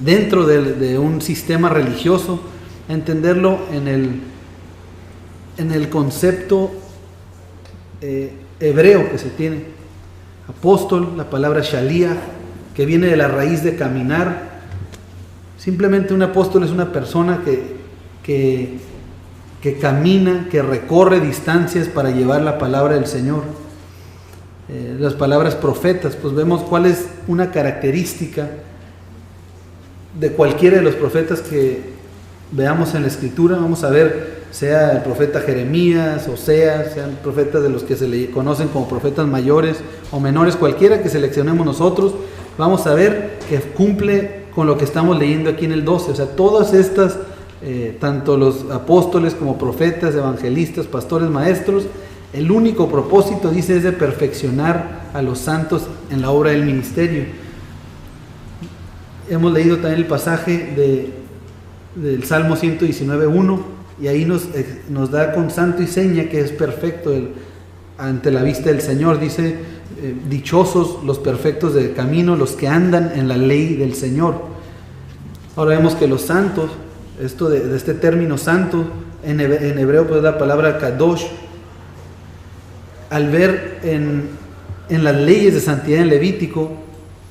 dentro de un sistema religioso, entenderlo en el concepto hebreo que se tiene. Apóstol, la palabra shaliach, que viene de la raíz de caminar. Simplemente un apóstol es una persona que camina, que recorre distancias para llevar la palabra del Señor. Las palabras profetas, pues vemos cuál es una característica de cualquiera de los profetas que veamos en la Escritura. Vamos a ver, sea el profeta Jeremías, Oseas, sean profetas de los que se le conocen como profetas mayores o menores, cualquiera que seleccionemos nosotros, vamos a ver que cumple con lo que estamos leyendo aquí en el 12. O sea, todas estas, tanto los apóstoles como profetas, evangelistas, pastores, maestros, el único propósito, dice, es de perfeccionar a los santos en la obra del ministerio. Hemos leído también el pasaje del Salmo 119:1, y ahí nos da con santo y seña que es perfecto ante la vista del Señor. Dice, dichosos los perfectos del camino, los que andan en la ley del Señor. Ahora vemos que los santos, esto de este término santo, en hebreo pues la palabra kadosh. Al ver en las leyes de santidad en Levítico,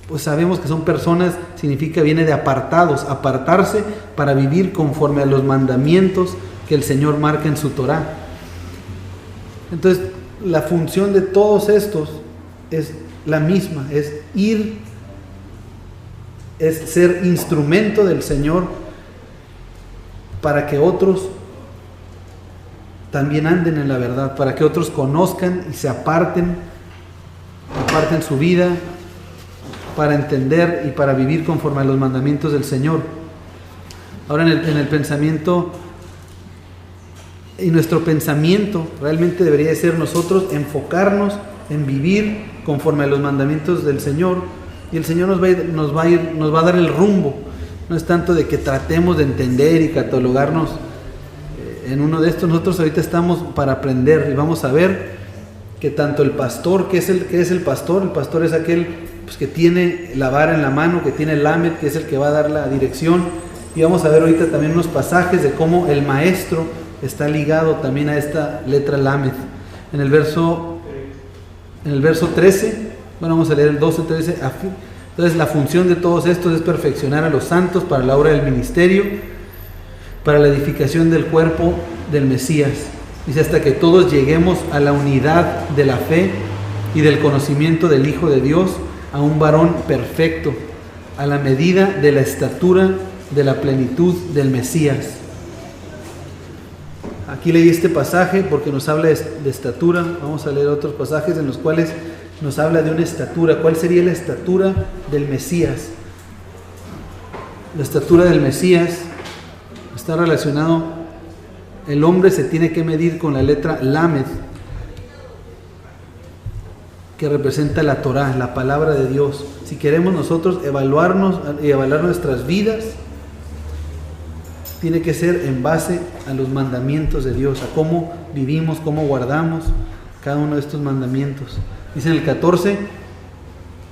pues sabemos que son personas, viene de apartados, apartarse para vivir conforme a los mandamientos que el Señor marca en su Torá. Entonces, la función de todos estos es la misma, es ser instrumento del Señor para que otros también anden en la verdad, para que otros conozcan y se aparten su vida para entender y para vivir conforme a los mandamientos del Señor. Ahora en el pensamiento, y nuestro pensamiento realmente debería de ser nosotros enfocarnos en vivir conforme a los mandamientos del Señor, y el Señor nos va a dar el rumbo. No es tanto de que tratemos de entender y catalogarnos en uno de estos. Nosotros ahorita estamos para aprender y vamos a ver que tanto el pastor, que es el pastor es aquel pues, que tiene la vara en la mano, que tiene el lamed, que es el que va a dar la dirección, y vamos a ver ahorita también unos pasajes de cómo el maestro está ligado también a esta letra lamed. En el verso 13, bueno, vamos a leer el 12, 13. Entonces la función de todos estos es perfeccionar a los santos para la obra del ministerio, para la edificación del cuerpo del Mesías. Dice, hasta que todos lleguemos a la unidad de la fe y del conocimiento del Hijo de Dios, a un varón perfecto, a la medida de la estatura de la plenitud del Mesías. Aquí leí este pasaje porque nos habla de estatura. Vamos a leer otros pasajes en los cuales nos habla de una estatura. ¿Cuál sería la estatura del Mesías? La estatura del Mesías está relacionado, el hombre se tiene que medir con la letra lamed, que representa la Torá, la palabra de Dios. Si queremos nosotros evaluarnos y evaluar nuestras vidas, tiene que ser en base a los mandamientos de Dios, a cómo vivimos, cómo guardamos cada uno de estos mandamientos. Dice en el 14,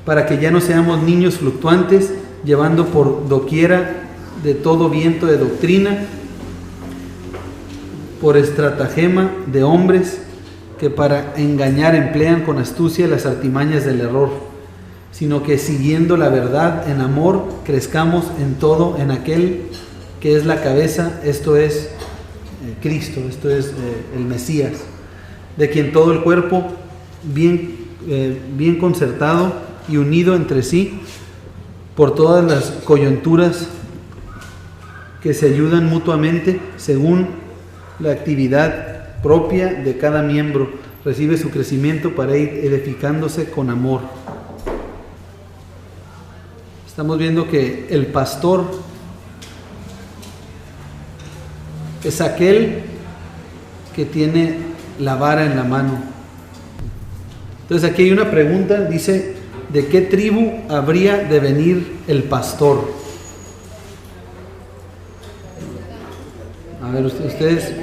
para que ya no seamos niños fluctuantes, llevando por doquiera de todo viento de doctrina, por estratagema de hombres que para engañar emplean con astucia las artimañas del error, sino que siguiendo la verdad en amor, crezcamos en todo en aquel que es la cabeza, esto es Cristo, esto es el Mesías, de quien todo el cuerpo bien concertado y unido entre sí por todas las coyunturas que se ayudan mutuamente según la actividad propia de cada miembro, recibe su crecimiento para ir edificándose con amor. Estamos viendo que el pastor es aquel que tiene la vara en la mano. Entonces aquí hay una pregunta, dice, ¿de qué tribu habría de venir el pastor? A ver, ustedes,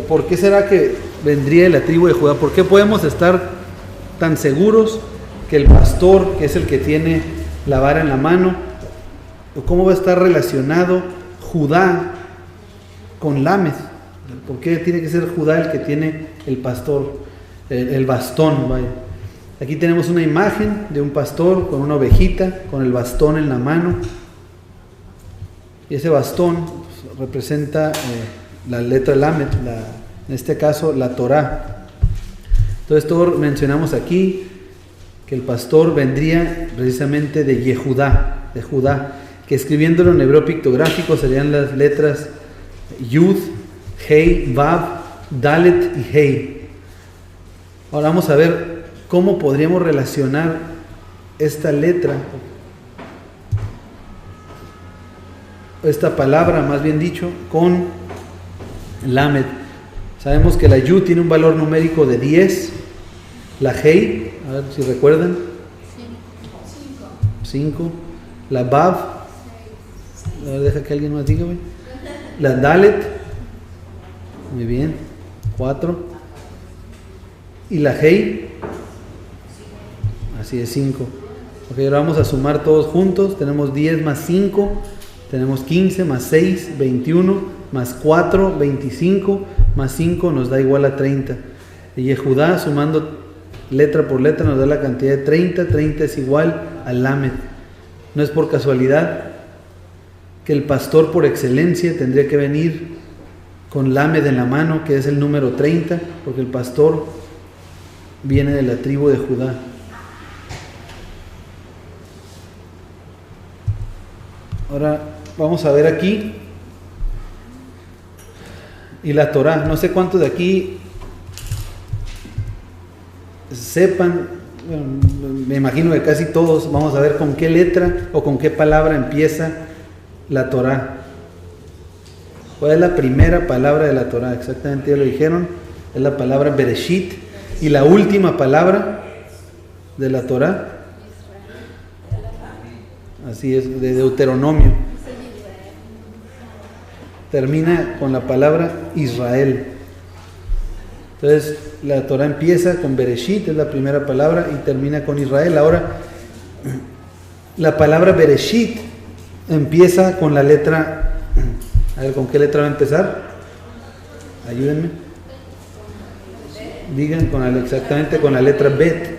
¿por qué será que vendría de la tribu de Judá? ¿Por qué podemos estar tan seguros que el pastor, que es el que tiene la vara en la mano, o cómo va a estar relacionado Judá con Lamed? ¿Por qué tiene que ser Judá el que tiene el pastor, el bastón? Vaya. Aquí tenemos una imagen de un pastor con una ovejita, con el bastón en la mano. Y ese bastón pues, representa la letra Lamed, en este caso la Torá. Entonces todos mencionamos aquí que el pastor vendría precisamente de Yehudá, de Judá, que escribiéndolo en hebreo pictográfico serían las letras Yud, Hei, Vav, Dalet y Hei. Ahora vamos a ver cómo podríamos relacionar esta letra, esta palabra más bien dicho, con Lamed. Sabemos que la Yud tiene un valor numérico de 10, la Hei, a ver si recuerdan, 5, la Vav, a ver, deja que alguien más diga, la Dalet, muy bien, 4, y la Hei, así es, 5. Ok, ahora vamos a sumar todos juntos. Tenemos 10 más 5, tenemos 15 más 6, 21, más 4, 25, más 5 nos da igual a 30. Y Yehudá, sumando letra por letra, nos da la cantidad de 30. 30 es igual al Lamed. No es por casualidad que el pastor por excelencia tendría que venir con Lamed en la mano, que es el número 30, porque el pastor viene de la tribu de Judá. Ahora vamos a ver aquí. Y la Torá, no sé cuántos de aquí sepan, bueno, me imagino que casi todos. Vamos a ver con qué letra o con qué palabra empieza la Torá. ¿Cuál es la primera palabra de la Torá? Exactamente, ya lo dijeron, es la palabra Bereshit. Y la última palabra de la Torá, así es, de Deuteronomio, termina con la palabra Israel. Entonces la Torá empieza con Bereshit, es la primera palabra, y termina con Israel. Ahora, la palabra Bereshit empieza con la letra, a ver, ¿con qué letra va a empezar? Ayúdenme. Digan exactamente con la letra Bet.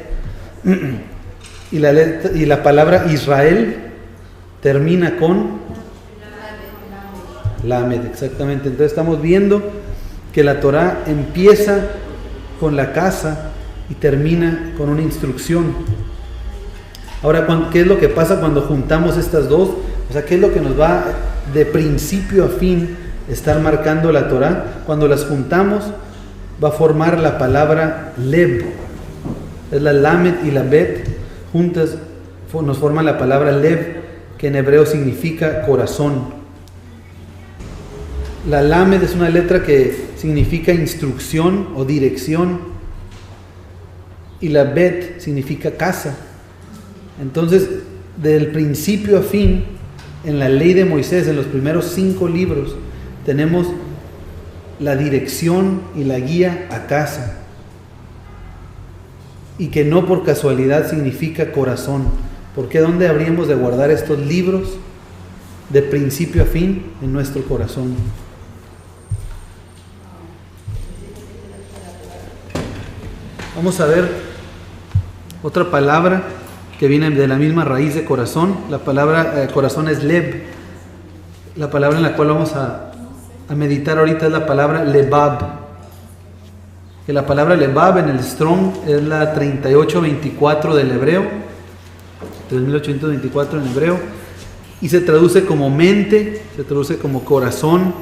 Y la palabra Israel termina con Lamed, exactamente. Entonces estamos viendo que la Torá empieza con la casa y termina con una instrucción. Ahora, ¿qué es lo que pasa cuando juntamos estas dos? O sea, ¿qué es lo que nos va de principio a fin estar marcando la Torá? Cuando las juntamos va a formar la palabra Lev. Es la Lamed y la Bet juntas nos forman la palabra Lev, que en hebreo significa corazón. La Lamed es una letra que significa instrucción o dirección, y la Bet significa casa. Entonces, del principio a fin, en la ley de Moisés, en los primeros 5 libros, tenemos la dirección y la guía a casa, y que no por casualidad significa corazón. Porque ¿dónde habríamos de guardar estos libros de principio a fin? En nuestro corazón. Vamos a ver otra palabra que viene de la misma raíz de corazón. La palabra corazón es Lev. La palabra en la cual vamos a meditar ahorita es la palabra Lebab. Que la palabra Lebab en el Strong es la 3824 del hebreo, 3824 en hebreo, y se traduce como mente, se traduce como corazón,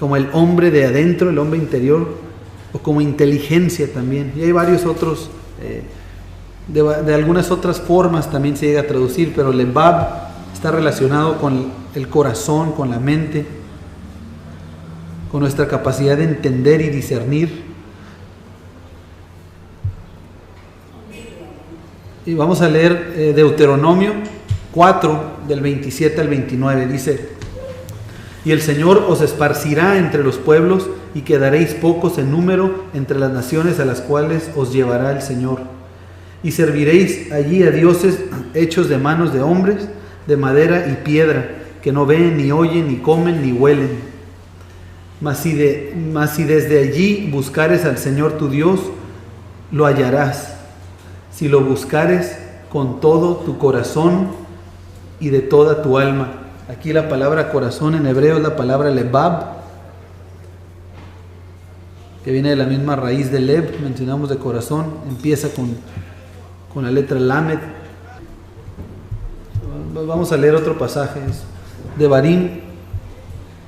como el hombre de adentro, el hombre interior, o como inteligencia también. Y hay varios otros, de algunas otras formas también se llega a traducir, pero Lebab está relacionado con el corazón, con la mente, con nuestra capacidad de entender y discernir. Y vamos a leer Deuteronomio 4, del 27 al 29. Dice: y el Señor os esparcirá entre los pueblos, y quedaréis pocos en número entre las naciones a las cuales os llevará el Señor. Y serviréis allí a dioses hechos de manos de hombres, de madera y piedra, que no ven, ni oyen, ni comen, ni huelen. Mas si desde allí buscares al Señor tu Dios, lo hallarás, si lo buscares con todo tu corazón y de toda tu alma. Aquí la palabra corazón en hebreo es la palabra lebab, que viene de la misma raíz de lev, mencionamos de corazón, empieza con la letra lamed. Vamos a leer otro pasaje, es Devarim,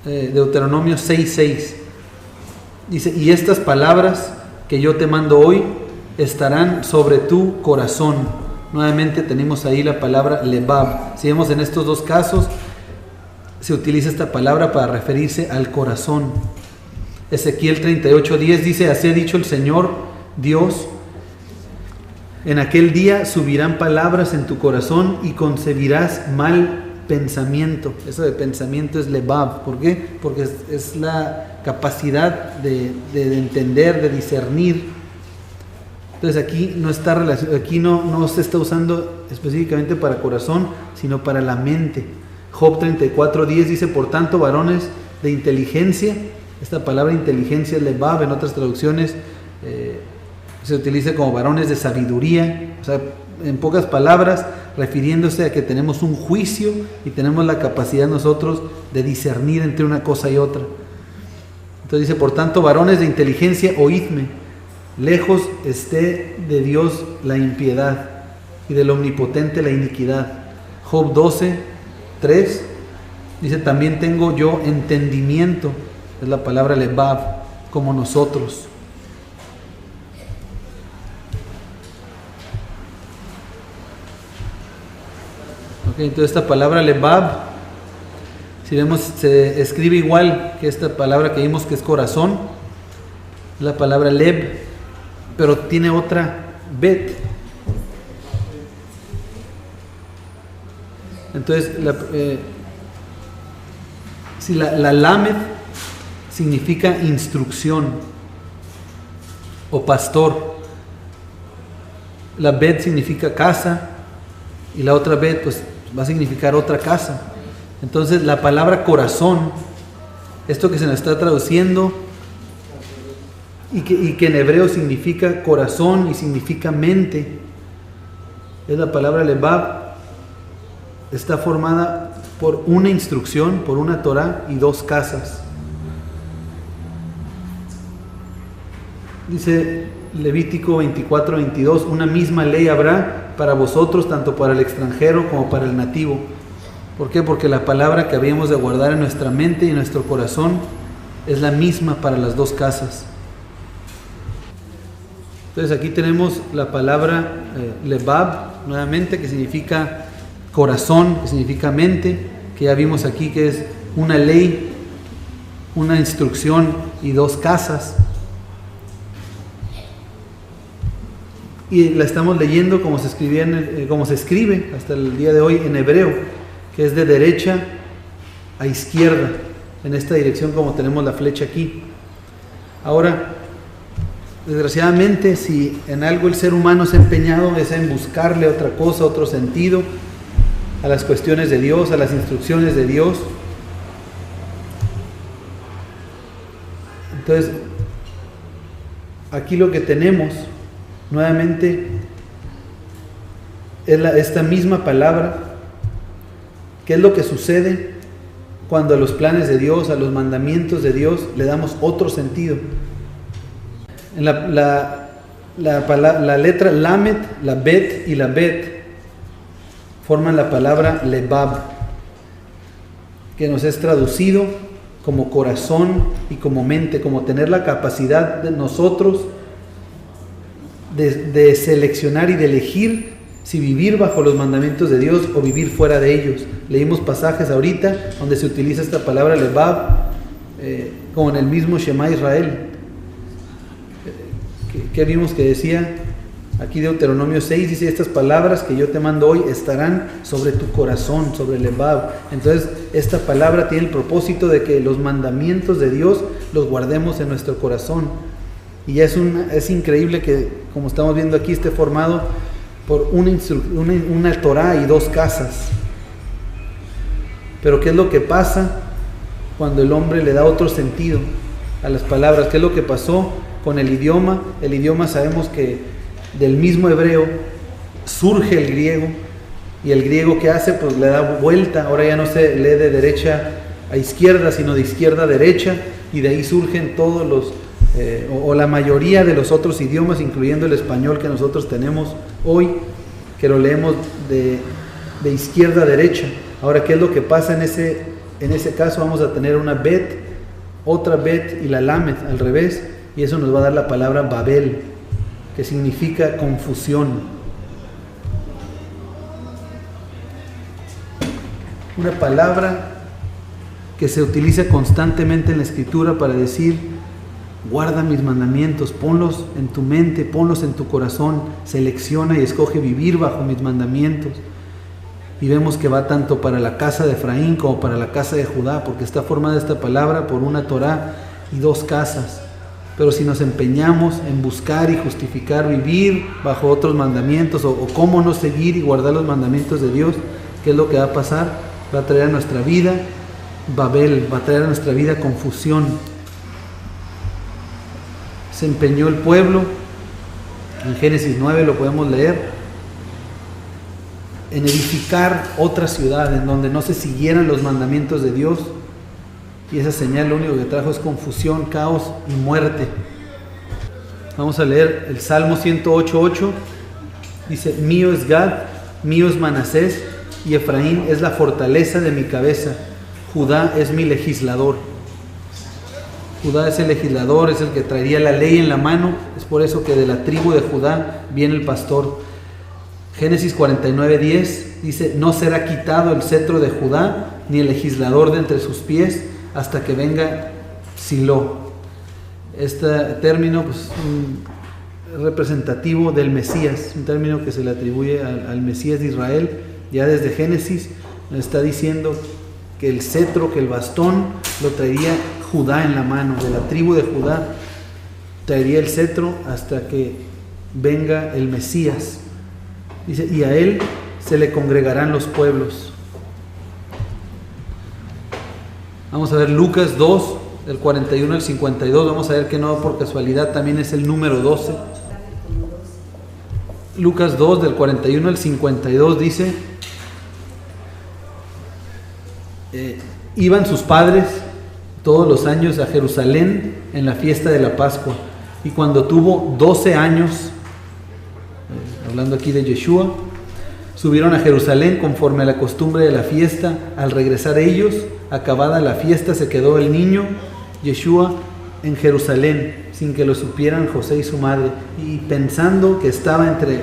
Deuteronomio 6:6. Dice: y estas palabras que yo te mando hoy estarán sobre tu corazón. Nuevamente tenemos ahí la palabra lebab. Si vemos en estos dos casos, se utiliza esta palabra para referirse al corazón. Ezequiel 38:10 dice: así ha dicho el Señor Dios, en aquel día subirán palabras en tu corazón y concebirás mal pensamiento. Eso de pensamiento es lebab. ¿Por qué? Porque es la capacidad de entender, de discernir. Entonces aquí no se está usando específicamente para corazón, sino para la mente. Job 34:10 dice: por tanto, varones de inteligencia. Esta palabra inteligencia es lebab, en otras traducciones se utiliza como varones de sabiduría. O sea, en pocas palabras, refiriéndose a que tenemos un juicio y tenemos la capacidad nosotros de discernir entre una cosa y otra. Entonces dice: por tanto, varones de inteligencia, oídme, lejos esté de Dios la impiedad y del omnipotente la iniquidad. Job 12:3 dice: también tengo yo entendimiento, es la palabra lebab, como nosotros. Entonces esta palabra lebab, si vemos, se escribe igual que esta palabra que vimos que es corazón, la palabra leb, pero tiene otra bet. Entonces la lamed significa instrucción o pastor, la bet significa casa y la otra bet pues va a significar otra casa. Entonces la palabra corazón, esto que se nos está traduciendo y que en hebreo significa corazón y significa mente, es la palabra lebab. Está formada por una instrucción, por una Torah y dos casas. Dice Levítico 24:22: una misma ley habrá para vosotros, tanto para el extranjero como para el nativo. ¿Por qué? Porque la palabra que habíamos de guardar en nuestra mente y en nuestro corazón es la misma para las dos casas. Entonces aquí tenemos la palabra lebab, nuevamente, que significa corazón, que significa mente, que ya vimos aquí que es una ley, una instrucción y dos casas. Y la estamos leyendo como se escribe hasta el día de hoy en hebreo, que es de derecha a izquierda, en esta dirección como tenemos la flecha aquí. Ahora, desgraciadamente, si en algo el ser humano se ha empeñado, es en buscarle otra cosa, otro sentido a las cuestiones de Dios, a las instrucciones de Dios. Entonces, aquí lo que tenemos nuevamente es esta misma palabra. ¿Qué es lo que sucede cuando a los planes de Dios, a los mandamientos de Dios, le damos otro sentido? En la letra lamet, la bet y la bet forman la palabra lebab, que nos es traducido como corazón y como mente, como tener la capacidad de nosotros de seleccionar y de elegir si vivir bajo los mandamientos de Dios o vivir fuera de ellos. Leímos pasajes ahorita donde se utiliza esta palabra lebab, como en el mismo Shema Israel, que vimos que decía aquí Deuteronomio 6, dice: estas palabras que yo te mando hoy estarán sobre tu corazón, sobre el lebab. Entonces esta palabra tiene el propósito de que los mandamientos de Dios los guardemos en nuestro corazón. Y ya es increíble que, como estamos viendo aquí, esté formado por una Torah y dos casas. Pero ¿qué es lo que pasa cuando el hombre le da otro sentido a las palabras? ¿Qué es lo que pasó con el idioma? El idioma, sabemos que del mismo hebreo surge el griego, y el griego, ¿qué hace? Pues le da vuelta. Ahora ya no se lee de derecha a izquierda, sino de izquierda a derecha, y de ahí surgen todos los o la mayoría de los otros idiomas, incluyendo el español que nosotros tenemos hoy, que lo leemos de izquierda a derecha. Ahora, ¿qué es lo que pasa en ese caso? Vamos a tener una bet, otra bet y la lamed al revés, y eso nos va a dar la palabra Babel, que significa confusión. Una palabra que se utiliza constantemente en la Escritura para decir: guarda mis mandamientos, ponlos en tu mente, ponlos en tu corazón, selecciona y escoge vivir bajo mis mandamientos. Y vemos que va tanto para la casa de Efraín como para la casa de Judá, porque está formada esta palabra por una Torah y dos casas. Pero si nos empeñamos en buscar y justificar vivir bajo otros mandamientos, o cómo no seguir y guardar los mandamientos de Dios, ¿qué es lo que va a pasar? Va a traer a nuestra vida Babel, va a traer a nuestra vida confusión. Se empeñó el pueblo, en Génesis 9 lo podemos leer, en edificar otra ciudad en donde no se siguieran los mandamientos de Dios, y esa señal lo único que trajo es confusión, caos y muerte. Vamos a leer el Salmo 108:8. Dice: mío es Gad, mío es Manasés, y Efraín es la fortaleza de mi cabeza. Judá es mi legislador. Judá es el legislador, es el que traería la ley en la mano. Es por eso que de la tribu de Judá viene el pastor. Génesis 49:10 dice: no será quitado el cetro de Judá, ni el legislador de entre sus pies, hasta que venga Silo. Este término pues, representativo del Mesías, un término que se le atribuye al Mesías de Israel. Ya desde Génesis está diciendo que el cetro, que el bastón lo traería Judá en la mano, de la tribu de Judá traería el cetro hasta que venga el Mesías. Dice: y a él se le congregarán los pueblos. Vamos a ver Lucas 2, del 41 al 52. Vamos a ver que no por casualidad también es el número 12. Lucas 2, del 41 al 52 dice: iban sus padres todos los años a Jerusalén en la fiesta de la Pascua, y cuando tuvo 12 años, hablando aquí de Yeshua, subieron a Jerusalén conforme a la costumbre de la fiesta. Al regresar ellos, acabada la fiesta, se quedó el niño Yeshua en Jerusalén, sin que lo supieran José y su madre, y pensando que estaba entre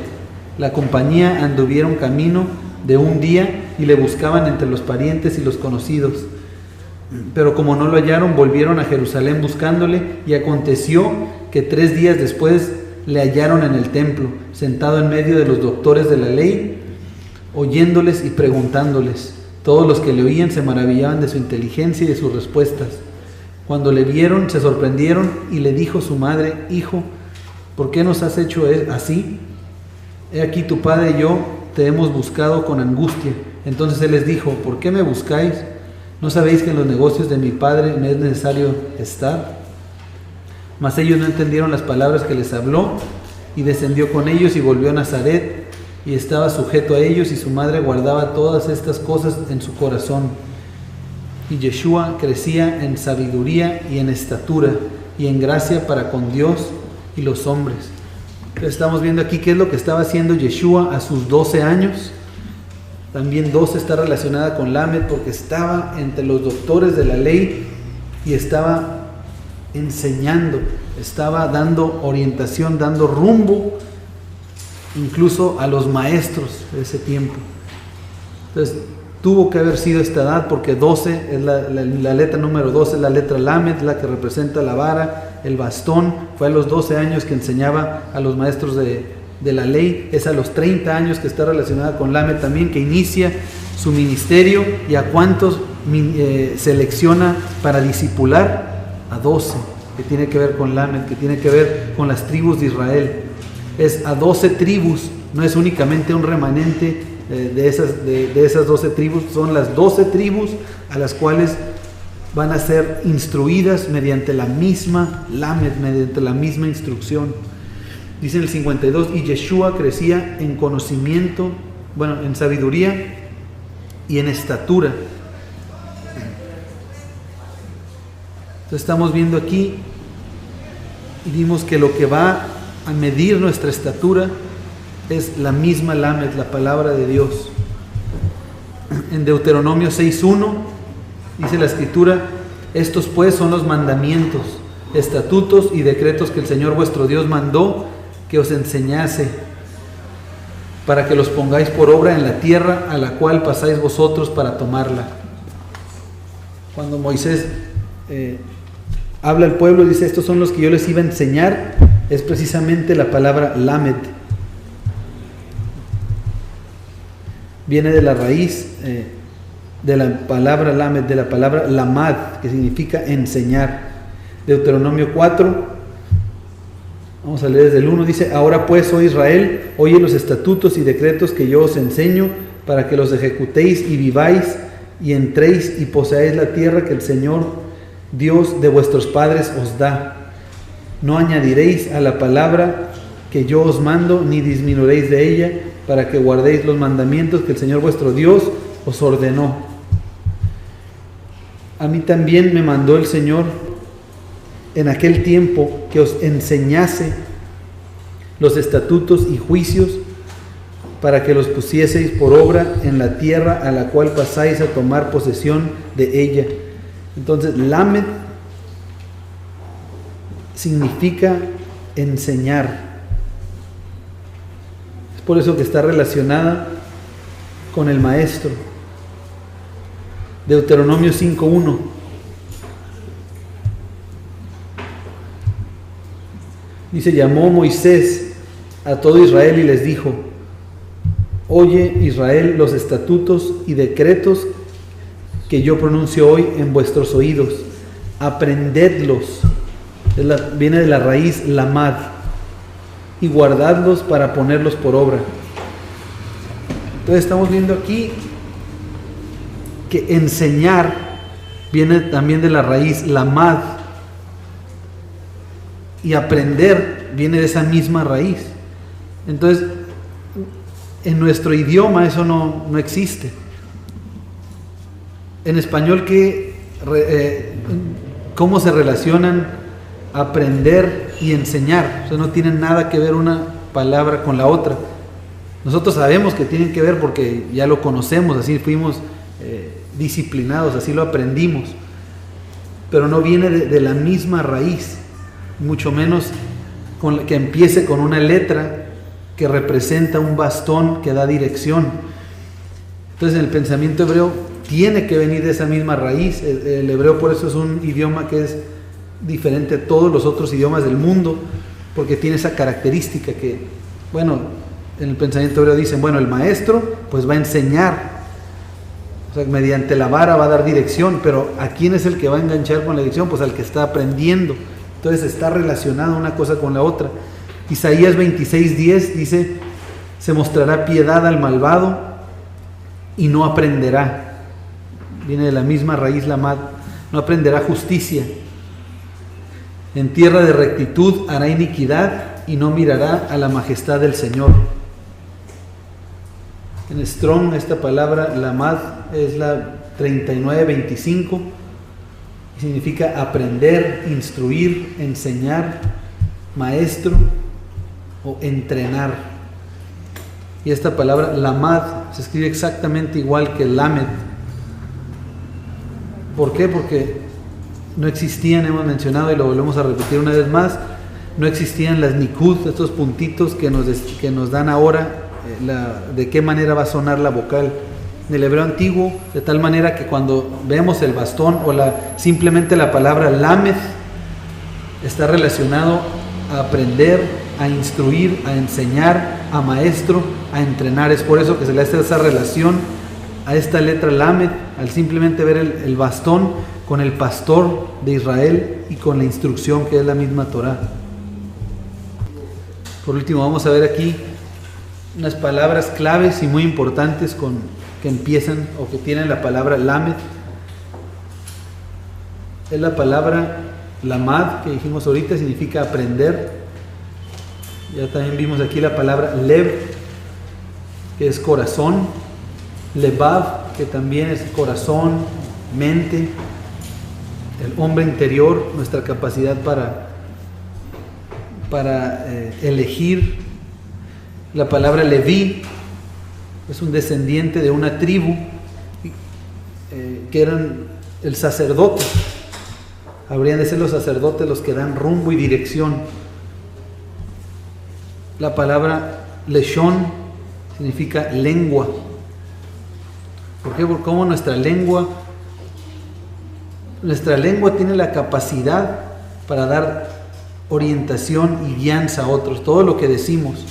la compañía, anduvieron camino de un día y le buscaban entre los parientes y los conocidos. Pero como no lo hallaron, volvieron a Jerusalén buscándole, y aconteció que 3 días después le hallaron en el templo, sentado en medio de los doctores de la ley, oyéndoles y preguntándoles. Todos los que le oían se maravillaban de su inteligencia y de sus respuestas. Cuando le vieron, se sorprendieron, y le dijo su madre: hijo, ¿por qué nos has hecho así? He aquí tu padre y yo te hemos buscado con angustia. Entonces él les dijo: ¿por qué me buscáis? ¿No sabéis que en los negocios de mi padre me es necesario estar? Mas ellos no entendieron las palabras que les habló, y descendió con ellos y volvió a Nazaret, y estaba sujeto a ellos, y su madre guardaba todas estas cosas en su corazón. Y Yeshua crecía en sabiduría y en estatura y en gracia para con Dios y los hombres. Entonces estamos viendo aquí qué es lo que estaba haciendo Yeshua a sus 12 años. También 12 está relacionada con Lamed, porque estaba entre los doctores de la ley y estaba enseñando, estaba dando orientación, dando rumbo incluso a los maestros de ese tiempo. Entonces tuvo que haber sido esta edad, porque 12 es la letra número 12, es la letra Lamed, la que representa la vara, el bastón. Fue a los 12 años que enseñaba a los maestros de la ley. Es a los 30 años que está relacionada con Lamed también, que inicia su ministerio. ¿Y a cuántos selecciona para discipular? A 12, que tiene que ver con Lamed, que tiene que ver con las tribus de Israel. Es a 12 tribus, no es únicamente un remanente de esas 12 tribus, son las 12 tribus a las cuales van a ser instruidas mediante la misma Lamed, mediante la misma instrucción. Dice en el 52: y Yeshua crecía en conocimiento, en sabiduría y en estatura. Entonces estamos viendo aquí y vimos que lo que va a medir nuestra estatura es la misma Lamed, la palabra de Dios. En Deuteronomio 6:1 dice la escritura: estos pues son los mandamientos, estatutos y decretos que el Señor vuestro Dios mandó que os enseñase, para que los pongáis por obra en la tierra a la cual pasáis vosotros para tomarla. Cuando Moisés habla al pueblo, dice: estos son los que yo les iba a enseñar, es precisamente la palabra Lamed. Viene de la raíz de la palabra Lamed, de la palabra Lamad, que significa enseñar. Deuteronomio 4 Vamos a leer desde el 1, dice: ahora pues, oh Israel, oye los estatutos y decretos que yo os enseño, para que los ejecutéis y viváis, y entréis y poseáis la tierra que el Señor, Dios de vuestros padres, os da. No añadiréis a la palabra que yo os mando, ni disminuiréis de ella, para que guardéis los mandamientos que el Señor vuestro Dios os ordenó. A mí también me mandó el Señor en aquel tiempo que os enseñase los estatutos y juicios, para que los pusieseis por obra en la tierra a la cual pasáis a tomar posesión de ella. Entonces, Lamed significa enseñar. Es por eso que está relacionada con el maestro. Deuteronomio 5:1. Dice: llamó Moisés a todo Israel y les dijo: oye Israel los estatutos y decretos que yo pronuncio hoy en vuestros oídos, aprendedlos, viene de la raíz lamad, y guardadlos para ponerlos por obra. Entonces estamos viendo aquí que enseñar viene también de la raíz lamad, y aprender viene de esa misma raíz. Entonces, en nuestro idioma eso no existe. En español, ¿cómo se relacionan aprender y enseñar? O sea, no tienen nada que ver una palabra con la otra. Nosotros sabemos que tienen que ver porque ya lo conocemos, así fuimos disciplinados, así lo aprendimos. Pero no viene de la misma raíz, mucho menos que empiece con una letra que representa un bastón que da dirección. Entonces, en el pensamiento hebreo tiene que venir de esa misma raíz. El hebreo, por eso, es un idioma que es diferente a todos los otros idiomas del mundo, porque tiene esa característica que, bueno, en el pensamiento hebreo dicen, bueno, el maestro pues va a enseñar, o sea, mediante la vara va a dar dirección, pero ¿a quién es el que va a enganchar con la dirección? Pues al que está aprendiendo. Entonces está relacionada una cosa con la otra. Isaías 26:10 dice: se mostrará piedad al malvado y no aprenderá. Viene de la misma raíz lamad. No aprenderá justicia. En tierra de rectitud hará iniquidad y no mirará a la majestad del Señor. En Strong esta palabra lamad es la 3925 y significa aprender, instruir, enseñar, maestro o entrenar. Y esta palabra lamad se escribe exactamente igual que lamed. ¿Por qué? Porque no existían, hemos mencionado y lo volvemos a repetir una vez más, no existían las nikud, estos puntitos que nos dan ahora de qué manera va a sonar la vocal. En el hebreo antiguo, de tal manera que cuando vemos el bastón o simplemente la palabra lamed, está relacionado a aprender, a instruir, a enseñar, a maestro, a entrenar. Es por eso que se le hace esa relación a esta letra lamed, al simplemente ver el bastón con el pastor de Israel y con la instrucción que es la misma Torah. Por último, vamos a ver aquí unas palabras claves y muy importantes que empiezan o que tienen la palabra lamed. Es la palabra lamad, que dijimos ahorita, significa aprender. Ya también vimos aquí la palabra lev, que es corazón. Levav, que también es corazón, mente, el hombre interior, nuestra capacidad para elegir. La palabra Leví es un descendiente de una tribu que eran el sacerdote. Habrían de ser los sacerdotes los que dan rumbo y dirección. La palabra Leshon significa lengua. ¿Por qué? Porque como nuestra lengua tiene la capacidad para dar orientación y guianza a otros, todo lo que decimos.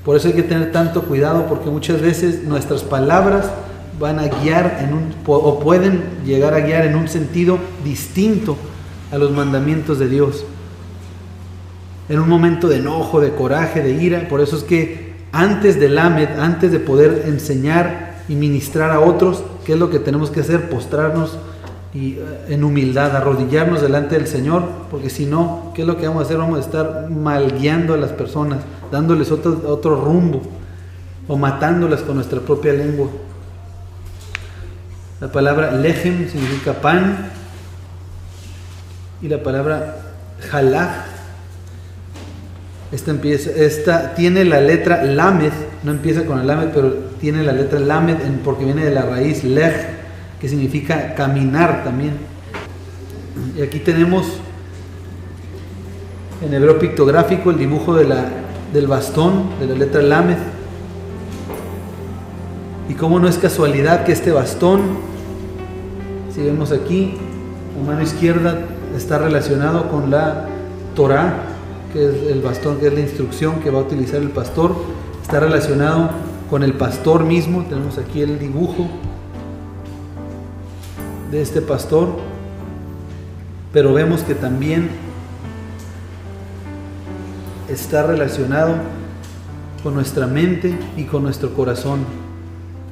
Por eso hay que tener tanto cuidado, porque muchas veces nuestras palabras van a guiar o pueden llegar a guiar en un sentido distinto a los mandamientos de Dios. en un momento de enojo, de coraje, de ira. Por eso es que antes del Lamed, antes de poder enseñar y ministrar a otros, ¿qué es lo que tenemos que hacer? Postrarnos y en humildad, arrodillarnos delante del Señor, porque si no, ¿qué es lo que vamos a hacer? Vamos a estar mal guiando a las personas, dándoles otro rumbo, o matándolas con nuestra propia lengua. La palabra lechem significa pan, y la palabra halach, esta tiene la letra lamed, no empieza con el lamed, pero tiene la letra lamed porque viene de la raíz lech, que significa caminar también. Y aquí tenemos en hebreo pictográfico el dibujo del bastón, de la letra lamed. Y cómo no es casualidad que este bastón, si vemos aquí, la mano izquierda está relacionado con la Torah, que es el bastón, que es la instrucción que va a utilizar el pastor. Está relacionado con el pastor mismo. Tenemos aquí el dibujo de este pastor, pero vemos que también está relacionado con nuestra mente y con nuestro corazón,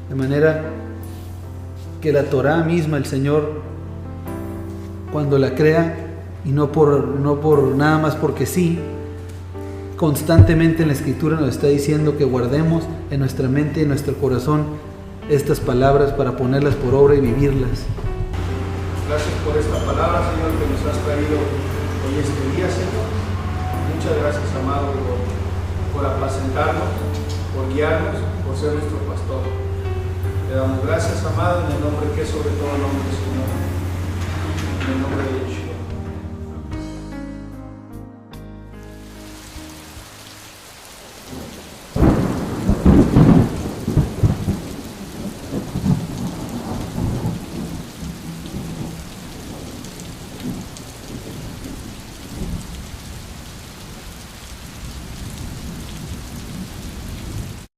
de manera que la Torah misma, el Señor, cuando la crea, y no por nada más porque sí, constantemente en la Escritura nos está diciendo que guardemos en nuestra mente y en nuestro corazón estas palabras para ponerlas por obra y vivirlas. Gracias por esta palabra, Señor, que nos has traído hoy este día, Señor. Muchas gracias, amado, por apacentarnos, por guiarnos, por ser nuestro pastor. Te damos gracias, amado, en el nombre que es sobre todo nombre, Señor. En el nombre de Yeshua.